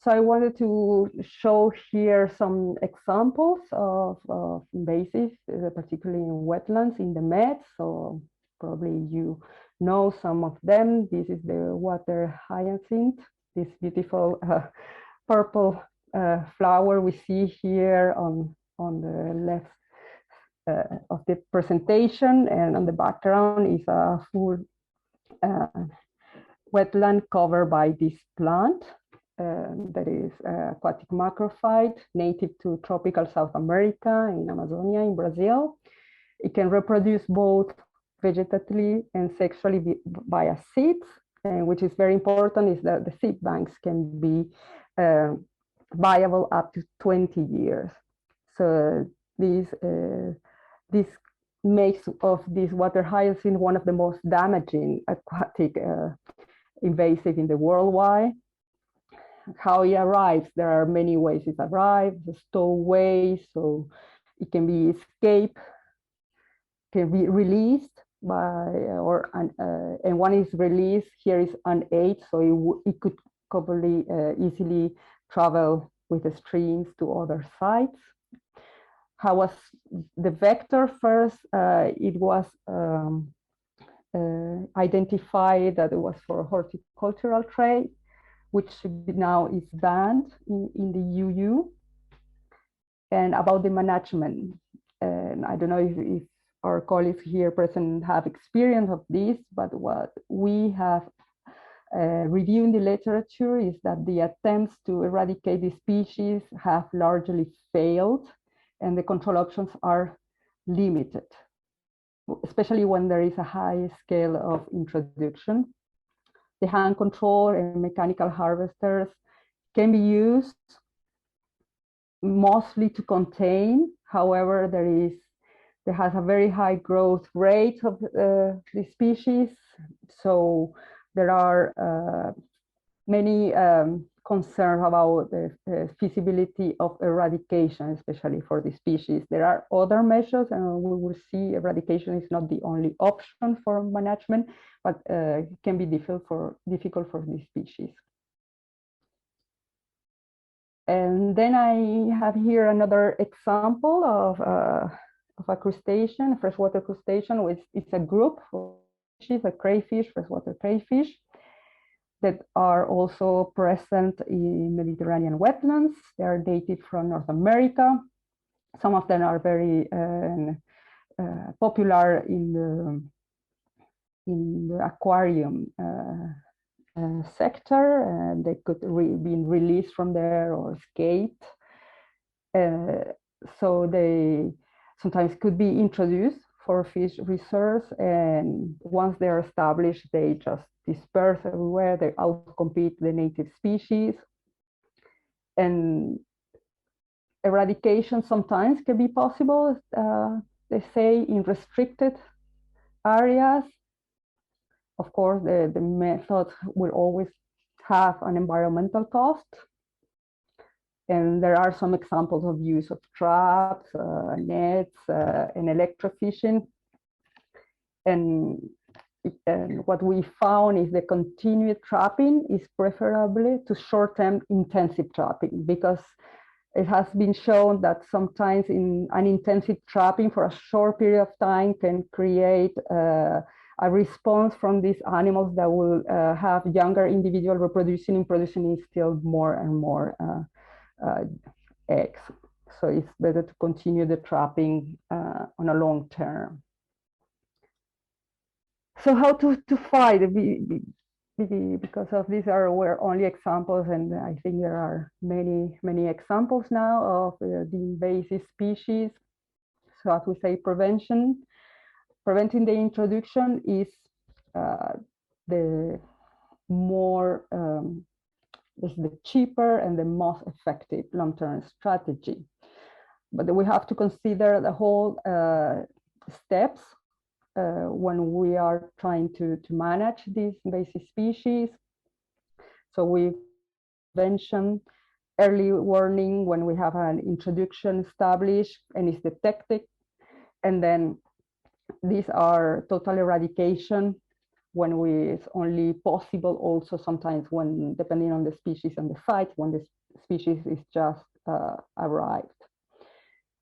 So I wanted to show here some examples of invasive, particularly in wetlands in the Med. So probably you know some of them. This is the water hyacinth, this beautiful purple flower we see here on the left of the presentation, and on the background is a full wetland covered by this plant. That is aquatic macrophyte, native to tropical South America, in Amazonia, in Brazil. It can reproduce both vegetatively and sexually via seeds, and which is very important is that the seed banks can be viable up to 20 years. So this makes of this water hyacinth one of the most damaging aquatic invasive in the worldwide. How it arrives, there are many ways it arrives, the stowaway, so it can be escaped, can be released by, and one is released, here is unaided, so it could probably easily travel with the streams to other sites. How was the vector first? It was identified that it was for horticultural trade, which now is banned in the EU. And about the management, and I don't know if our colleagues here present have experience of this, but what we have reviewed in the literature is that the attempts to eradicate the species have largely failed, and the control options are limited, especially when there is a high scale of introduction. The hand control and mechanical harvesters can be used mostly to contain. However, there has a very high growth rate of the species. So there are many concerns about the feasibility of eradication, especially for the species. There are other measures, and we will see eradication is not the only option for management, but it can be difficult for these species. And then I have here another example of a crustacean, freshwater crustacean, which is a group of species, a crayfish, freshwater crayfish, that are also present in Mediterranean wetlands. They are native from North America. Some of them are very popular in the aquarium sector, and they could be released from there or escaped. So they sometimes could be introduced for fish reserves, and once they're established, they just disperse everywhere. They outcompete the native species, and eradication sometimes can be possible, they say, in restricted areas. Of course, the method will always have an environmental cost. And there are some examples of use of traps, nets, and electrofishing. And what we found is the continued trapping is preferable to short-term intensive trapping, because it has been shown that sometimes in an intensive trapping for a short period of time can create a response from these animals that will have younger individuals reproducing and producing still more and more eggs. So it's better to continue the trapping on a long term. So how to fight? Because of these were only examples, and I think there are many examples now of the invasive species. So as we say, preventing the introduction is the cheaper and the most effective long-term strategy. But we have to consider the whole steps when we are trying to manage these invasive species. So we mentioned early warning when we have an introduction established and is detected, and then these are total eradication when it's only possible, also sometimes when, depending on the species and the site, when the species is just arrived.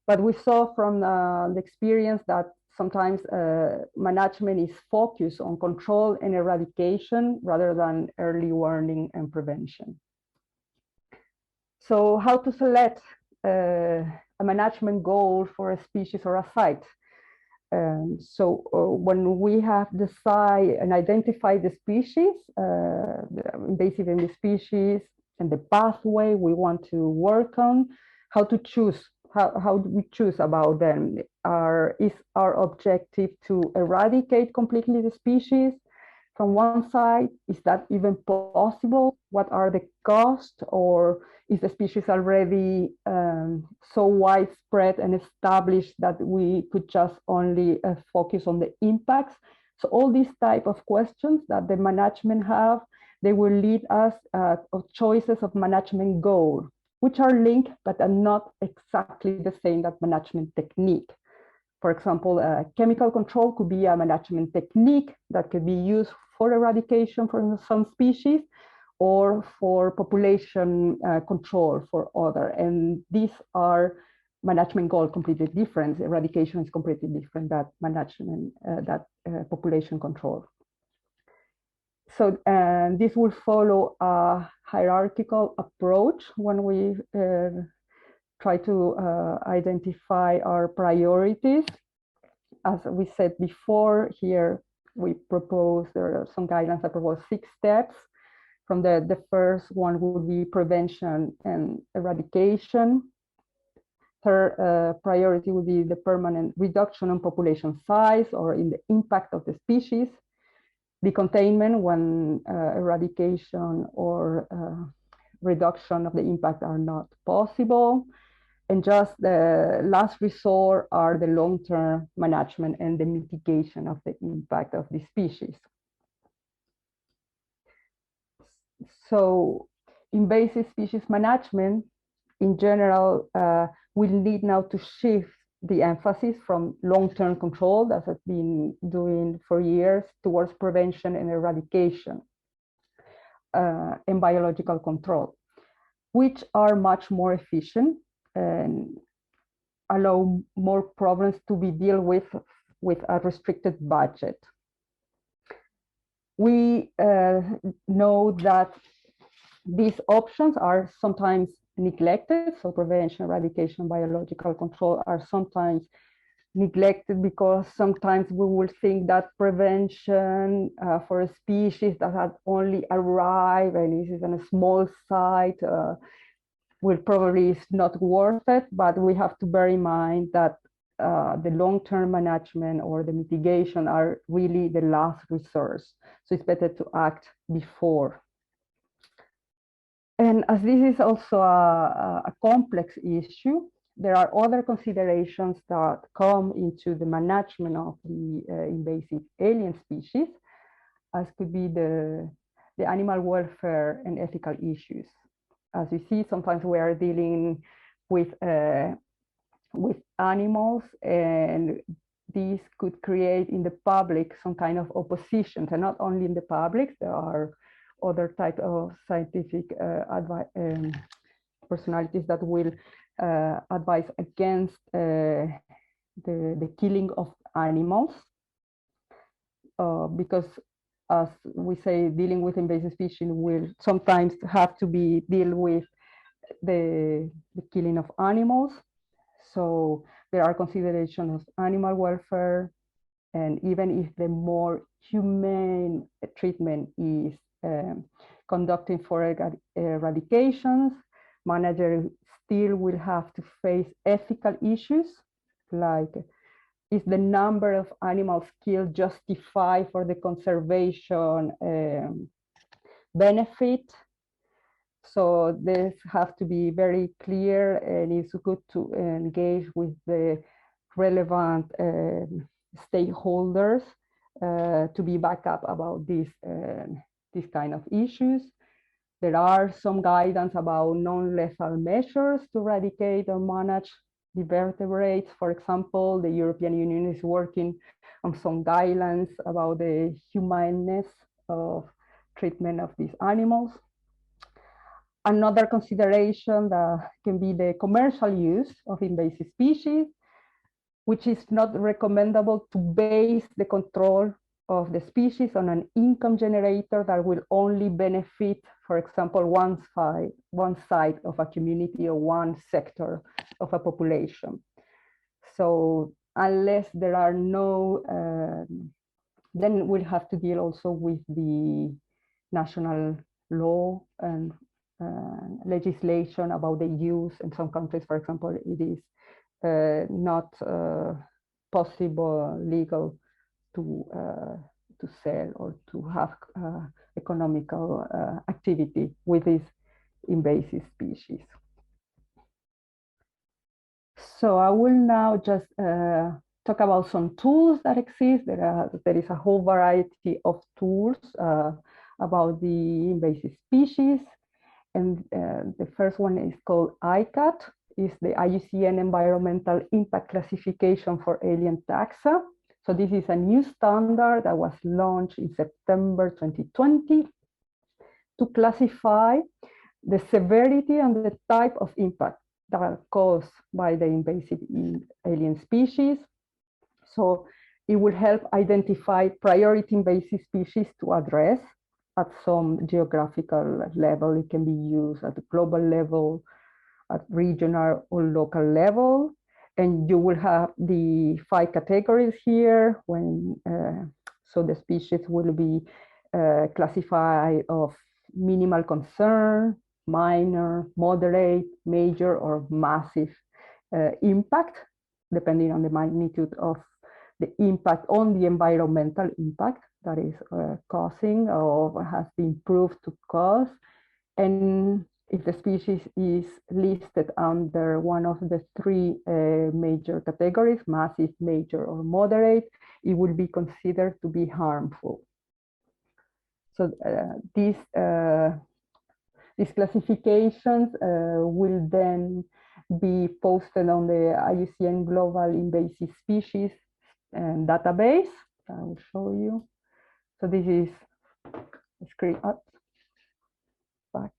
But we saw from the experience that sometimes management is focused on control and eradication rather than early warning and prevention. So how to select a management goal for a species or a site? When we have decided and identified the species, the invasive species, and the pathway we want to work on, how to choose, how do we choose about them? Is our objective to eradicate completely the species from one side? Is that even possible? What are the costs? Or is the species already so widespread and established that we could just only focus on the impacts? So all these type of questions that the management have, they will lead us of choices of management goal, which are linked but are not exactly the same as management technique. For example, chemical control could be a management technique that could be used for eradication from some species, or for population control for other. And these are management goals completely different. Eradication is completely different than management, population control. So this will follow a hierarchical approach when we try to identify our priorities. As we said before, here we propose, there are some guidelines that propose 6 steps. From the first one would be prevention and eradication. Third priority would be the permanent reduction in population size or in the impact of the species. The containment when eradication or reduction of the impact are not possible. And just the last resort are the long-term management and the mitigation of the impact of the species. So invasive species management in general will need now to shift the emphasis from long-term control that has been doing for years towards prevention and eradication and biological control, which are much more efficient and allow more problems to be dealt with a restricted budget. We know that these options are sometimes neglected. So prevention, eradication, biological control are sometimes neglected because sometimes we will think that prevention for a species that has only arrived and is in a small site will probably is not worth it, but we have to bear in mind that the long-term management or the mitigation are really the last resource. So it's better to act before. And as this is also a complex issue, there are other considerations that come into the management of the invasive alien species, as could be the animal welfare and ethical issues. As you see, sometimes we are dealing with animals, and these could create in the public some kind of opposition. And not only in the public, there are other type of scientific personalities that will advise against the killing of animals, because as we say, dealing with invasive species will sometimes have to be deal with the killing of animals. So there are considerations of animal welfare, and even if the more humane treatment is conducting for eradications, managers still will have to face ethical issues, like is the number of animals killed justify for the conservation benefit? So this has to be very clear, and it's good to engage with the relevant stakeholders to be back up about these kind of issues. There are some guidance about non-lethal measures to eradicate or manage the vertebrates. For example, the European Union is working on some guidelines about the humaneness of treatment of these animals. Another consideration that can be the commercial use of invasive species, which is not recommendable to base the control of the species on an income generator that will only benefit, for example, one side of a community or one sector of a population. So unless there are no, then we'll have to deal also with the national law and legislation about the use. In some countries, for example, it is not possible legal to sell or to have economical activity with these invasive species. So I will now just talk about some tools that exist. There is a whole variety of tools about the invasive species. And the first one is called ICAT. Is the IUCN Environmental Impact Classification for Alien Taxa. So this is a new standard that was launched in September 2020 to classify the severity and the type of impact that are caused by the invasive alien species. So it will help identify priority invasive species to address at some geographical level. It can be used at the global level, at regional or local level. And you will have the 5 categories here. So the species will be classified of minimal concern, minor, moderate, major, or massive impact, depending on the magnitude of the impact on the environmental impact that is causing or has been proved to cause. And if the species is listed under one of the 3 major categories, massive, major, or moderate, it will be considered to be harmful. So these classifications will then be posted on the IUCN Global Invasive Species database. I will show you. So this is a screen up, back.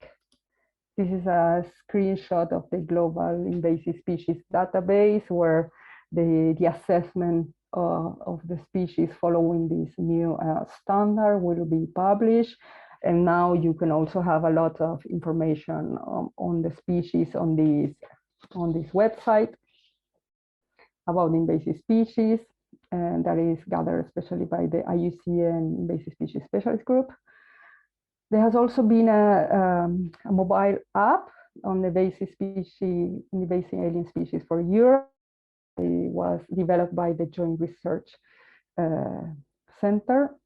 This is a screenshot of the Global Invasive Species database where the assessment of the species following this new standard will be published. And now you can also have a lot of information on the species on this website about invasive species, and that is gathered especially by the IUCN Invasive Species Specialist Group. There has also been a mobile app on the invasive alien species for Europe. It was developed by the Joint Research Center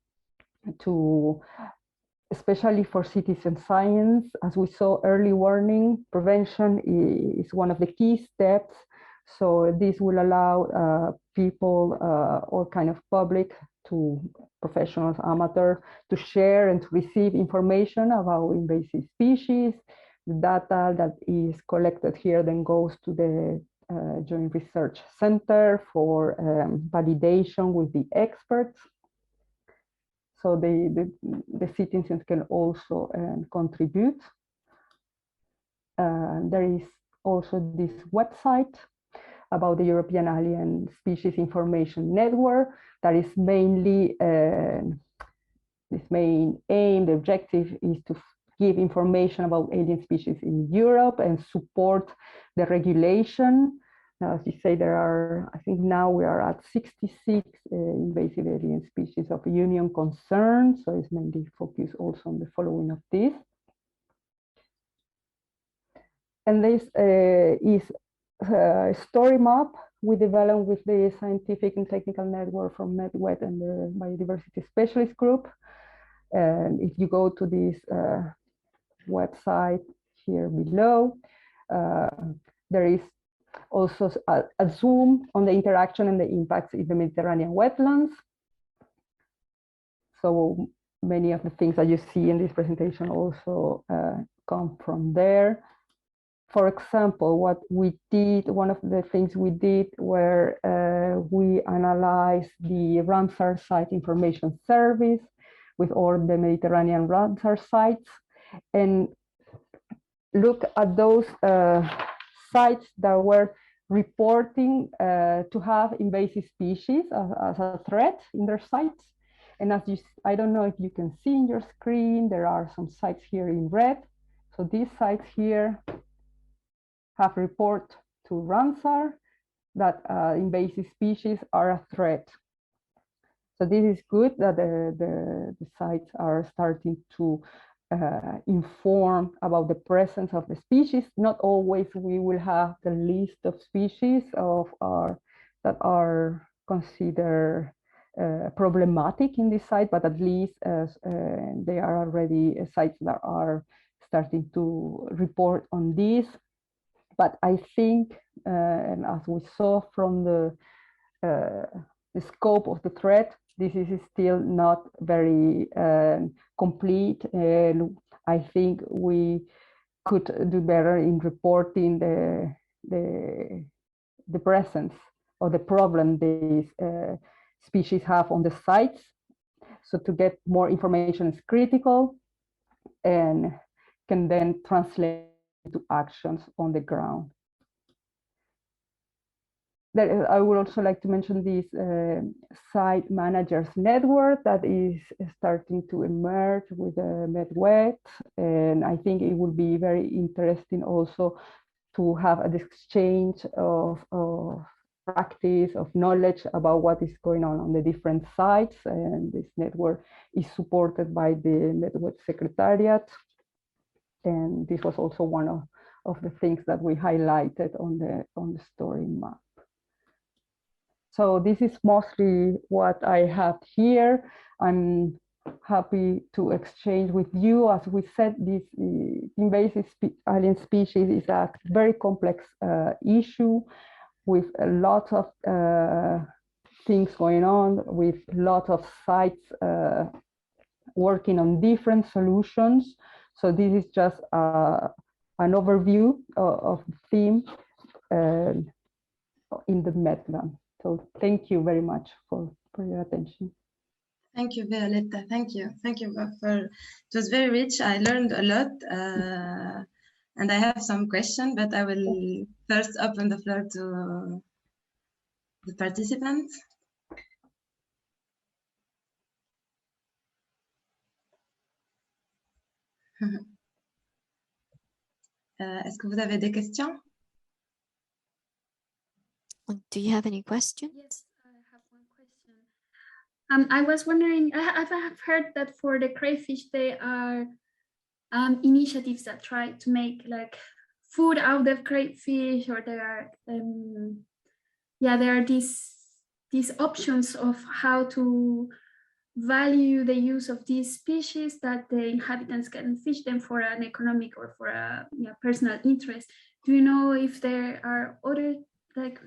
especially for citizen science. As we saw, early warning prevention is one of the key steps. So this will allow people, all kind of public, to professionals, amateur, to share and to receive information about invasive species. The data that is collected here then goes to the Joint Research Center for validation with the experts. So the citizens can also contribute. There is also this website about the European Alien Species Information Network that is mainly, this main aim, the objective is to give information about alien species in Europe and support the regulation. Now, as you say, there are, I think now we are at 66 invasive alien species of union concern. So it's mainly focused also on the following of this. And this is a story map we developed with the Scientific and Technical Network from MedWet and the Biodiversity Specialist Group. And if you go to this website here below, there is also a zoom on the interaction and the impacts in the Mediterranean wetlands. So many of the things that you see in this presentation also come from there. for example, what we did, one of the things we did were we analyzed the Ramsar Site Information Service with all the Mediterranean Ramsar sites and look at those sites that were reporting to have invasive species as a threat in their sites. And as you, I don't know if you can see in your screen, there are some sites here in red. So these sites here have report to Ramsar that invasive species are a threat. So this is good that the sites are starting to inform about the presence of the species. Not always we will have the list of species that are considered problematic in this site, but at least they are already sites that are starting to report on this. But I think, and as we saw from the scope of the threat, this is still not very complete, and I think we could do better in reporting the presence or the problem these species have on the sites. So to get more information is critical and can then translate to actions on the ground. I would also like to mention this site managers network that is starting to emerge with MedWet, and I think it will be very interesting also to have an exchange of practice, of knowledge about what is going on the different sites, and this network is supported by the MedWet Secretariat, and this was also one of the things that we highlighted on the story map. So this is mostly what I have here. I'm happy to exchange with you. As we said, this invasive alien species is a very complex issue with a lot of things going on, with a lot of sites working on different solutions. So this is just an overview of the theme in the Wetland. So thank you very much for your attention. Thank you, Violetta. Thank you. Thank you for, it was very rich. I learned a lot. And I have some questions, but I will first open the floor to the participants. Est-ce que vous avez des questions? Do you have any questions? Yes, I have one question. I was wondering, I have heard that for the crayfish, there are initiatives that try to make like food out of crayfish, or there are there are these options of how to value the use of these species, that the inhabitants can fish them for an economic or for a personal interest. Do you know if there are other like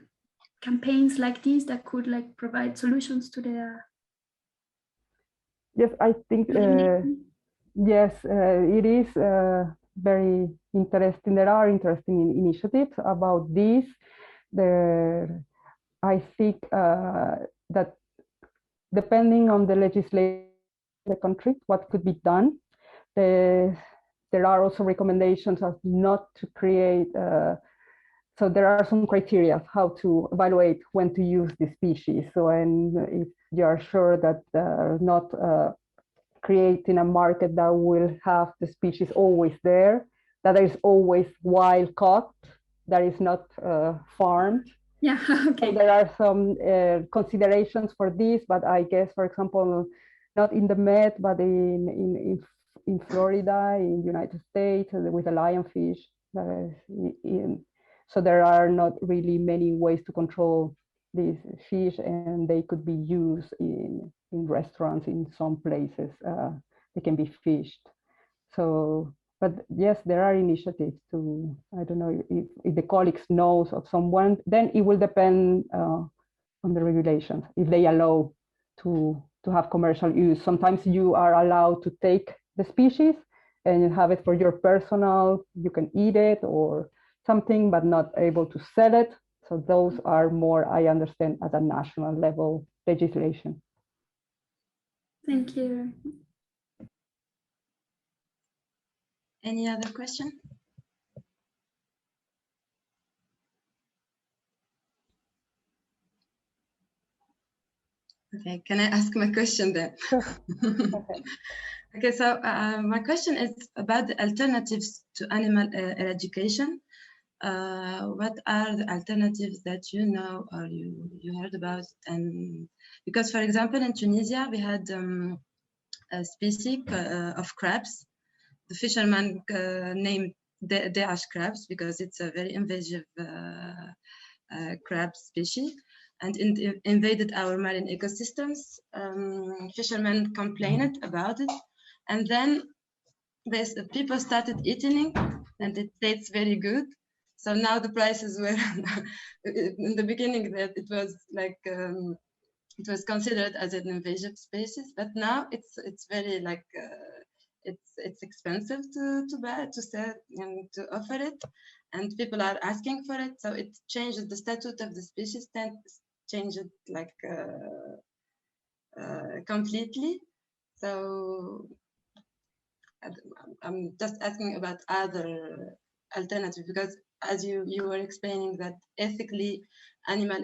campaigns like this that could like provide solutions to the Yes, I think yes, it is very interesting. There are interesting initiatives about this. I think that depending on the legislation of the country, what could be done. There are also recommendations of not to create. So there are some criteria how to evaluate when to use the species. So, and if you are sure that not creating a market that will have the species always there, that there is always wild caught, that is not farmed. Yeah, okay. So there are some considerations for this, but I guess, for example, not in the Med, but in Florida, in the United States, with the lionfish. So there are not really many ways to control these fish, and they could be used in restaurants in some places. They can be fished. So, but yes, there are initiatives to, I don't know if the colleagues knows of someone, then it will depend on the regulations, if they allow to have commercial use. Sometimes you are allowed to take the species and have it for your personal, you can eat it, or something but not able to sell it. So those are more, I understand, at a national level legislation. Thank you. Any other question? Okay, can I ask my question then? Okay. Okay, so my question is about the alternatives to animal eradication. What are the alternatives that you know or you heard about? And because, for example, in Tunisia, we had a species of crabs. The fishermen named Daesh crabs because it's a very invasive crab species, and invaded our marine ecosystems. Fishermen complained about it, and then people started eating it, and it tastes very good. So now the prices were in the beginning that it was like it was considered as an invasive species, but now it's very like it's expensive to buy, to sell, and to offer it, and people are asking for it. So it changes the statute of the species, change it like completely. So I'm just asking about other alternatives, because as you were explaining that ethically animal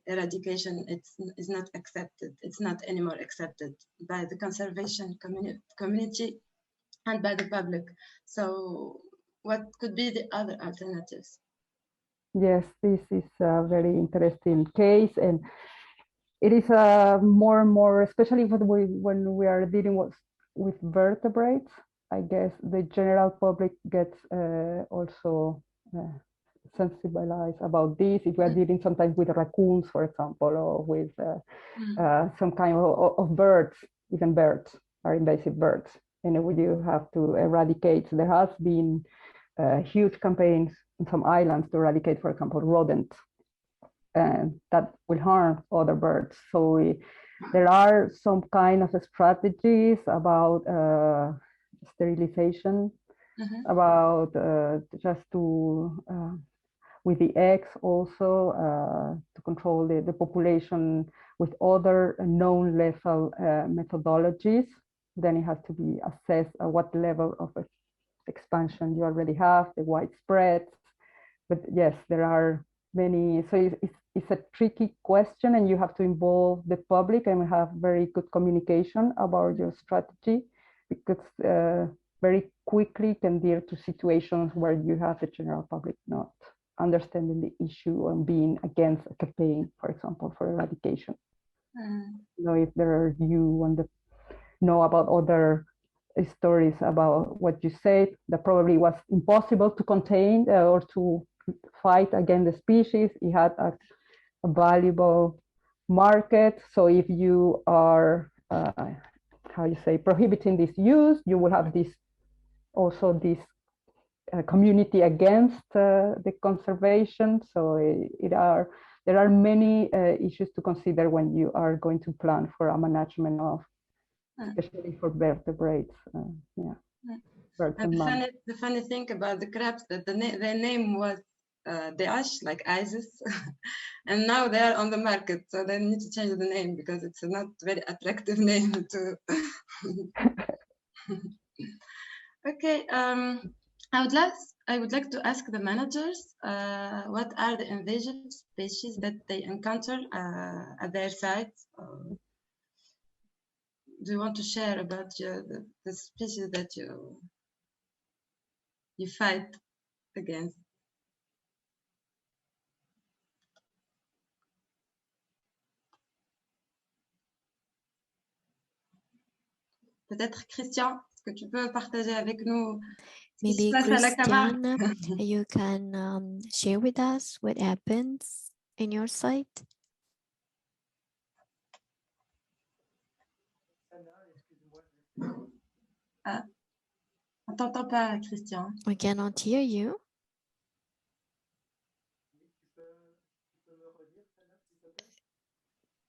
eradication is not accepted. It's not anymore accepted by the conservation community and by the public. So what could be the other alternatives? Yes, this is a very interesting case, and it is more and more, especially when we are dealing with vertebrates. I guess the general public gets also sensibilized about this. If we are dealing sometimes with raccoons, for example, or with some kind of birds, even birds are invasive birds, and you have to eradicate. There has been huge campaigns in some islands to eradicate, for example, rodents, and that will harm other birds. So there are some kind of strategies about sterilization, about just to with the eggs also to control the population with other known lethal methodologies. Then it has to be assessed at what level of expansion you already have, the widespread. But yes, there are many. So it's a tricky question, and you have to involve the public and have very good communication about your strategy, because very quickly can lead to situations where you have the general public not understanding the issue and being against a campaign, for example, for eradication. You know, if you know about other stories about what you said, that probably was impossible to contain or to fight against the species. It had a valuable market. So if you are, prohibiting this use, you will have this community against the conservation. So there are many issues to consider when you are going to plan for a management of, especially for vertebrates. And the funny thing about the crabs, that their name was Daesh, like ISIS, and now they are on the market, so they need to change the name because it's a not very attractive name to. Okay, I would like to ask the managers what are the invasive species that they encounter at their sites. Do you want to share about the species that you fight against? Peut-être Christian, est-ce que tu peux partager avec nous ce qui se Maybe passe à la Camargue? Christian, you can share with us what happens in your site. On t'entend pas, Christian. We cannot hear you.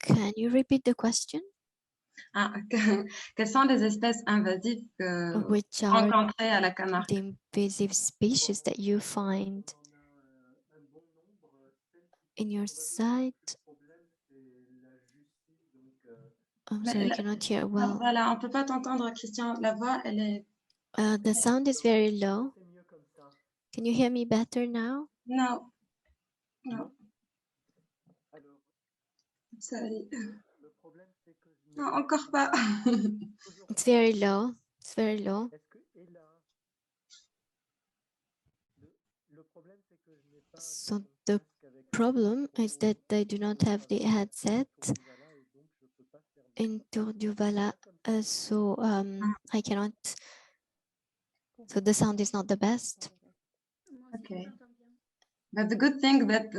Can you repeat the question? Quelles sont les espèces invasives que Which vous are rencontrez à la Camargue? the invasive species that you find in your site? I'm sorry, I cannot hear well. Voilà, on peut pas t'entendre, Christian. La voix, elle est... The sound is very low. Can you hear me better now? No. No. Sorry. Non, encore pas. It's very low. It's very low. So the problem is that I do not have the headset in Tour du Vala, so I cannot. So the sound is not the best. Okay. But the good thing that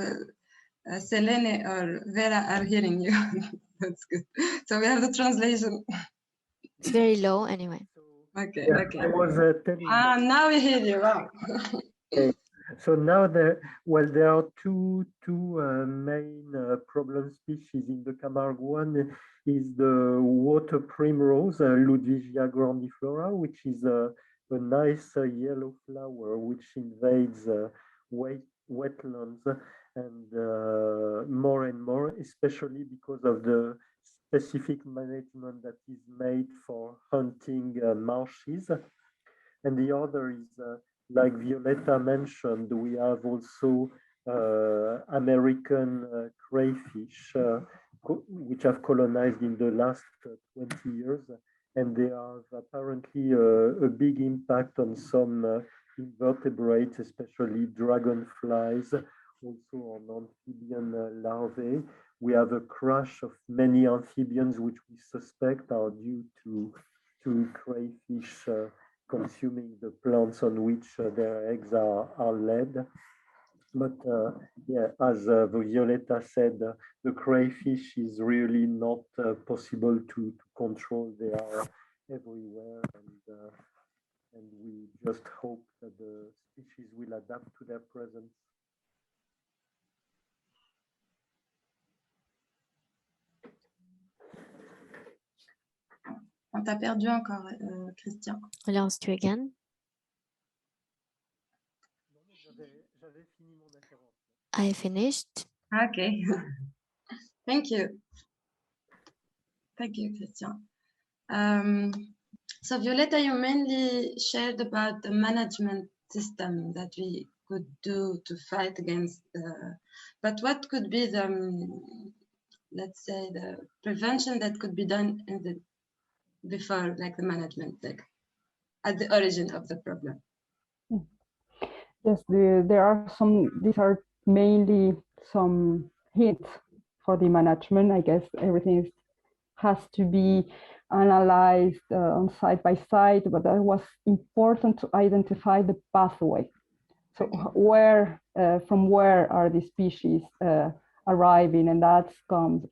Selene or Vera are hearing you. That's good. So we have the translation. It's very low anyway. Okay, Yeah, okay. I was telling. Now we hear you. Wow. Okay. So now there are two main problem species in the Camargue. One is the water primrose, Ludwigia grandiflora, which is a nice yellow flower which invades wetlands and more and more, especially because of the specific management that is made for hunting marshes. And the other is, like Violetta mentioned, we have also American crayfish, which have colonized in the last 20 years. And they have apparently a big impact on some invertebrates, especially dragonflies, also on amphibian larvae. We have a crash of many amphibians, which we suspect are due to crayfish consuming the plants on which their eggs are laid. But yeah, as Violetta said, the crayfish is really not possible to control. They are everywhere, and we just hope that the species will adapt to their presence. On t'a perdu encore, Christian. I lost you again. I finished. Okay. Thank you. Thank you, Christian. So Violetta, you mainly shared about the management system that we could do to fight against, but what could be the, let's say, the prevention that could be done in the before, like the management, like at the origin of the problem? Yes, there are some, these are mainly some hints for the management. I guess everything has to be analyzed on side by side, but that was important to identify the pathway. So where, from where are the species arriving, and that comes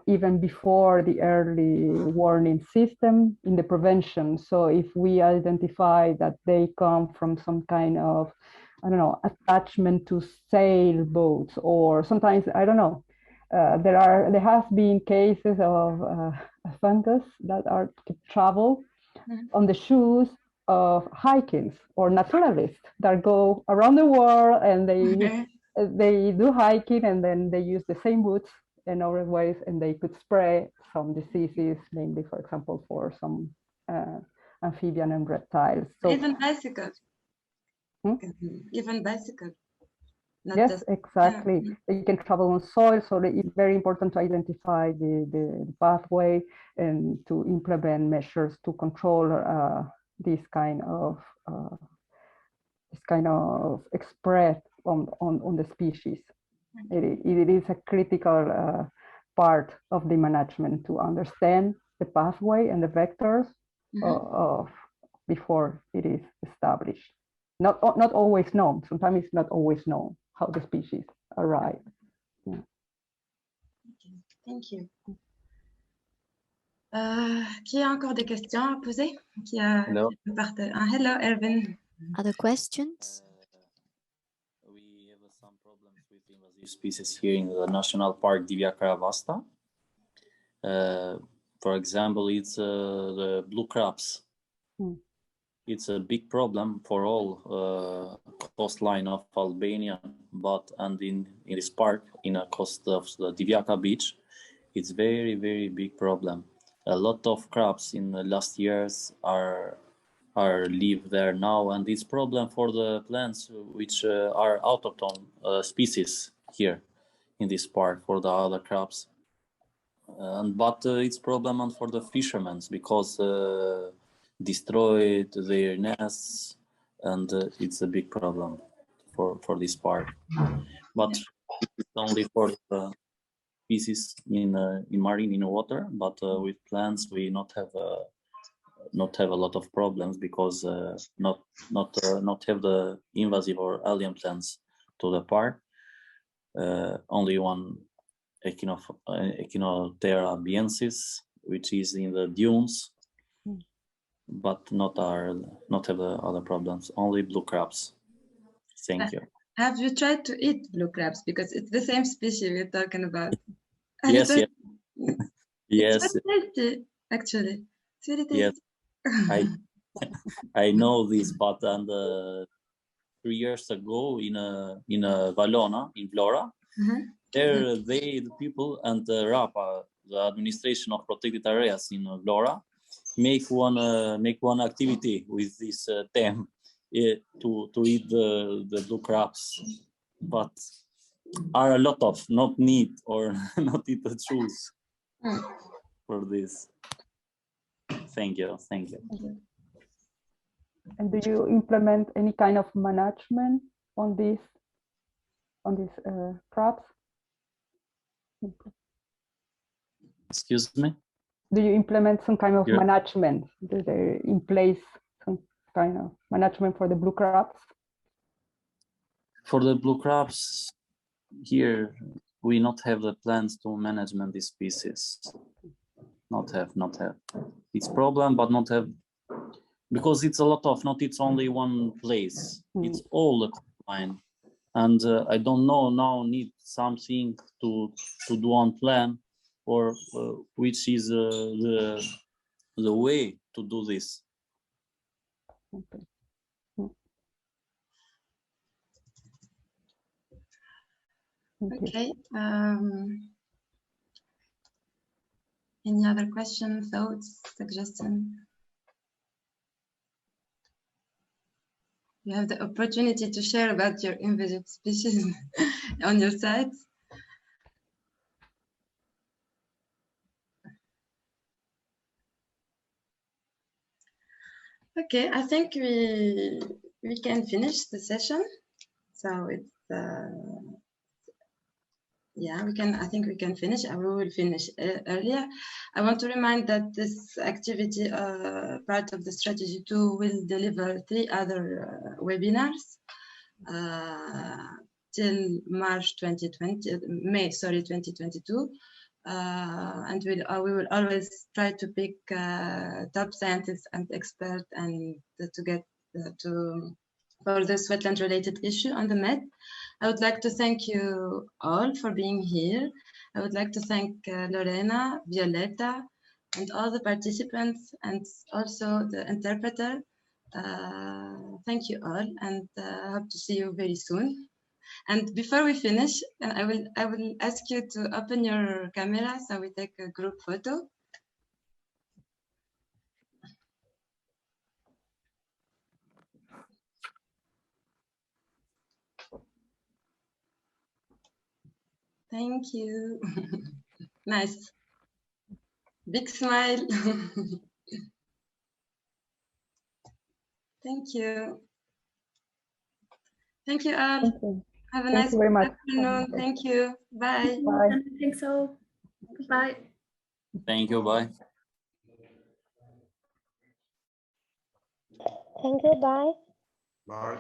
even before the early warning system in the prevention. So if we identify that they come from some kind of, I don't know, attachment to sailboats, or sometimes, I don't know, there has been cases of fungus that are to travel on the shoes of Hyacinth or naturalists that go around the world, and they do hiking, and then they use the same boots in other ways, and they could spray some diseases, namely, for example, for some amphibian and reptiles. So even bicycles. Even bicycles. Yes, exactly. They can travel on soil, so it's very important to identify the pathway and to implement measures to control this kind of spread on the species. It is a critical part of the management to understand the pathway and the vectors of before it is established. Not always known. Sometimes it's not always known how the species arrive. Yeah. Okay. Thank you. Qui a encore des questions à poser? Hello. Hello, Erwin. Other questions? We have some problems with invasive species here in the National Park Divyakhaya Vasta. For example, it's the blue crabs. It's a big problem for all coastline of Albania, but and in this park, in a coast of the Divjaka beach, it's very, very big problem. A lot of crabs in the last years are live there now, and it's problem for the plants which are autochthone species here in this park for the other crabs. But it's problem and for the fishermen because destroyed their nests, and it's a big problem for this park. But it's only for the species in marine in water. But with plants we not have a lot of problems because not have the invasive or alien plants to the park. Only one Echinoptera biensis, which is in the dunes, but not have the other problems. Only blue crabs. Thank you. Have you tried to eat blue crabs? Because it's the same species we're talking about. Yes, yes. Yes. It's very tasty, actually. It's very tasty. Yes. I know this, but 3 years ago in Valona in Vlora, there the people and the RAPA, the administration of protected areas in Vlora, make one activity with this theme to eat the blue crabs, but are a lot of not need or not eat the choose for this. Thank you. And do you implement any kind of management on these crabs? Excuse me? Do you implement some kind of management? Do they in place some kind of management for the blue crabs? For the blue crabs, here we not have the plans to management these species. Not have. It's problem, but not have, because it's a lot of, not it's only one place. It's all the combine. And I don't know now need something to do on plan, or which is the way to do this. Okay. Any other questions, thoughts, suggestions? You have the opportunity to share about your invasive species on your site. Okay, I think we can finish the session. So it's yeah, I think we can finish, and we will finish earlier. I want to remind that this activity, part of the strategy 2, will deliver 3 other webinars till March 2022. And we will always try to pick top scientists and experts and to get for this wetland related issue on the Med. I would like to thank you all for being here. I would like to thank Lorena, Violeta, and all the participants, and also the interpreter. Thank you all, and hope to see you very soon. And before we finish, I will ask you to open your camera so we take a group photo. Thank you. Nice. Big smile. Thank you. Thank you all. Thank you. Have a nice afternoon. Thank you. Bye. Bye. I think so. Bye. Thank you. Bye. Thank you. Bye. Bye.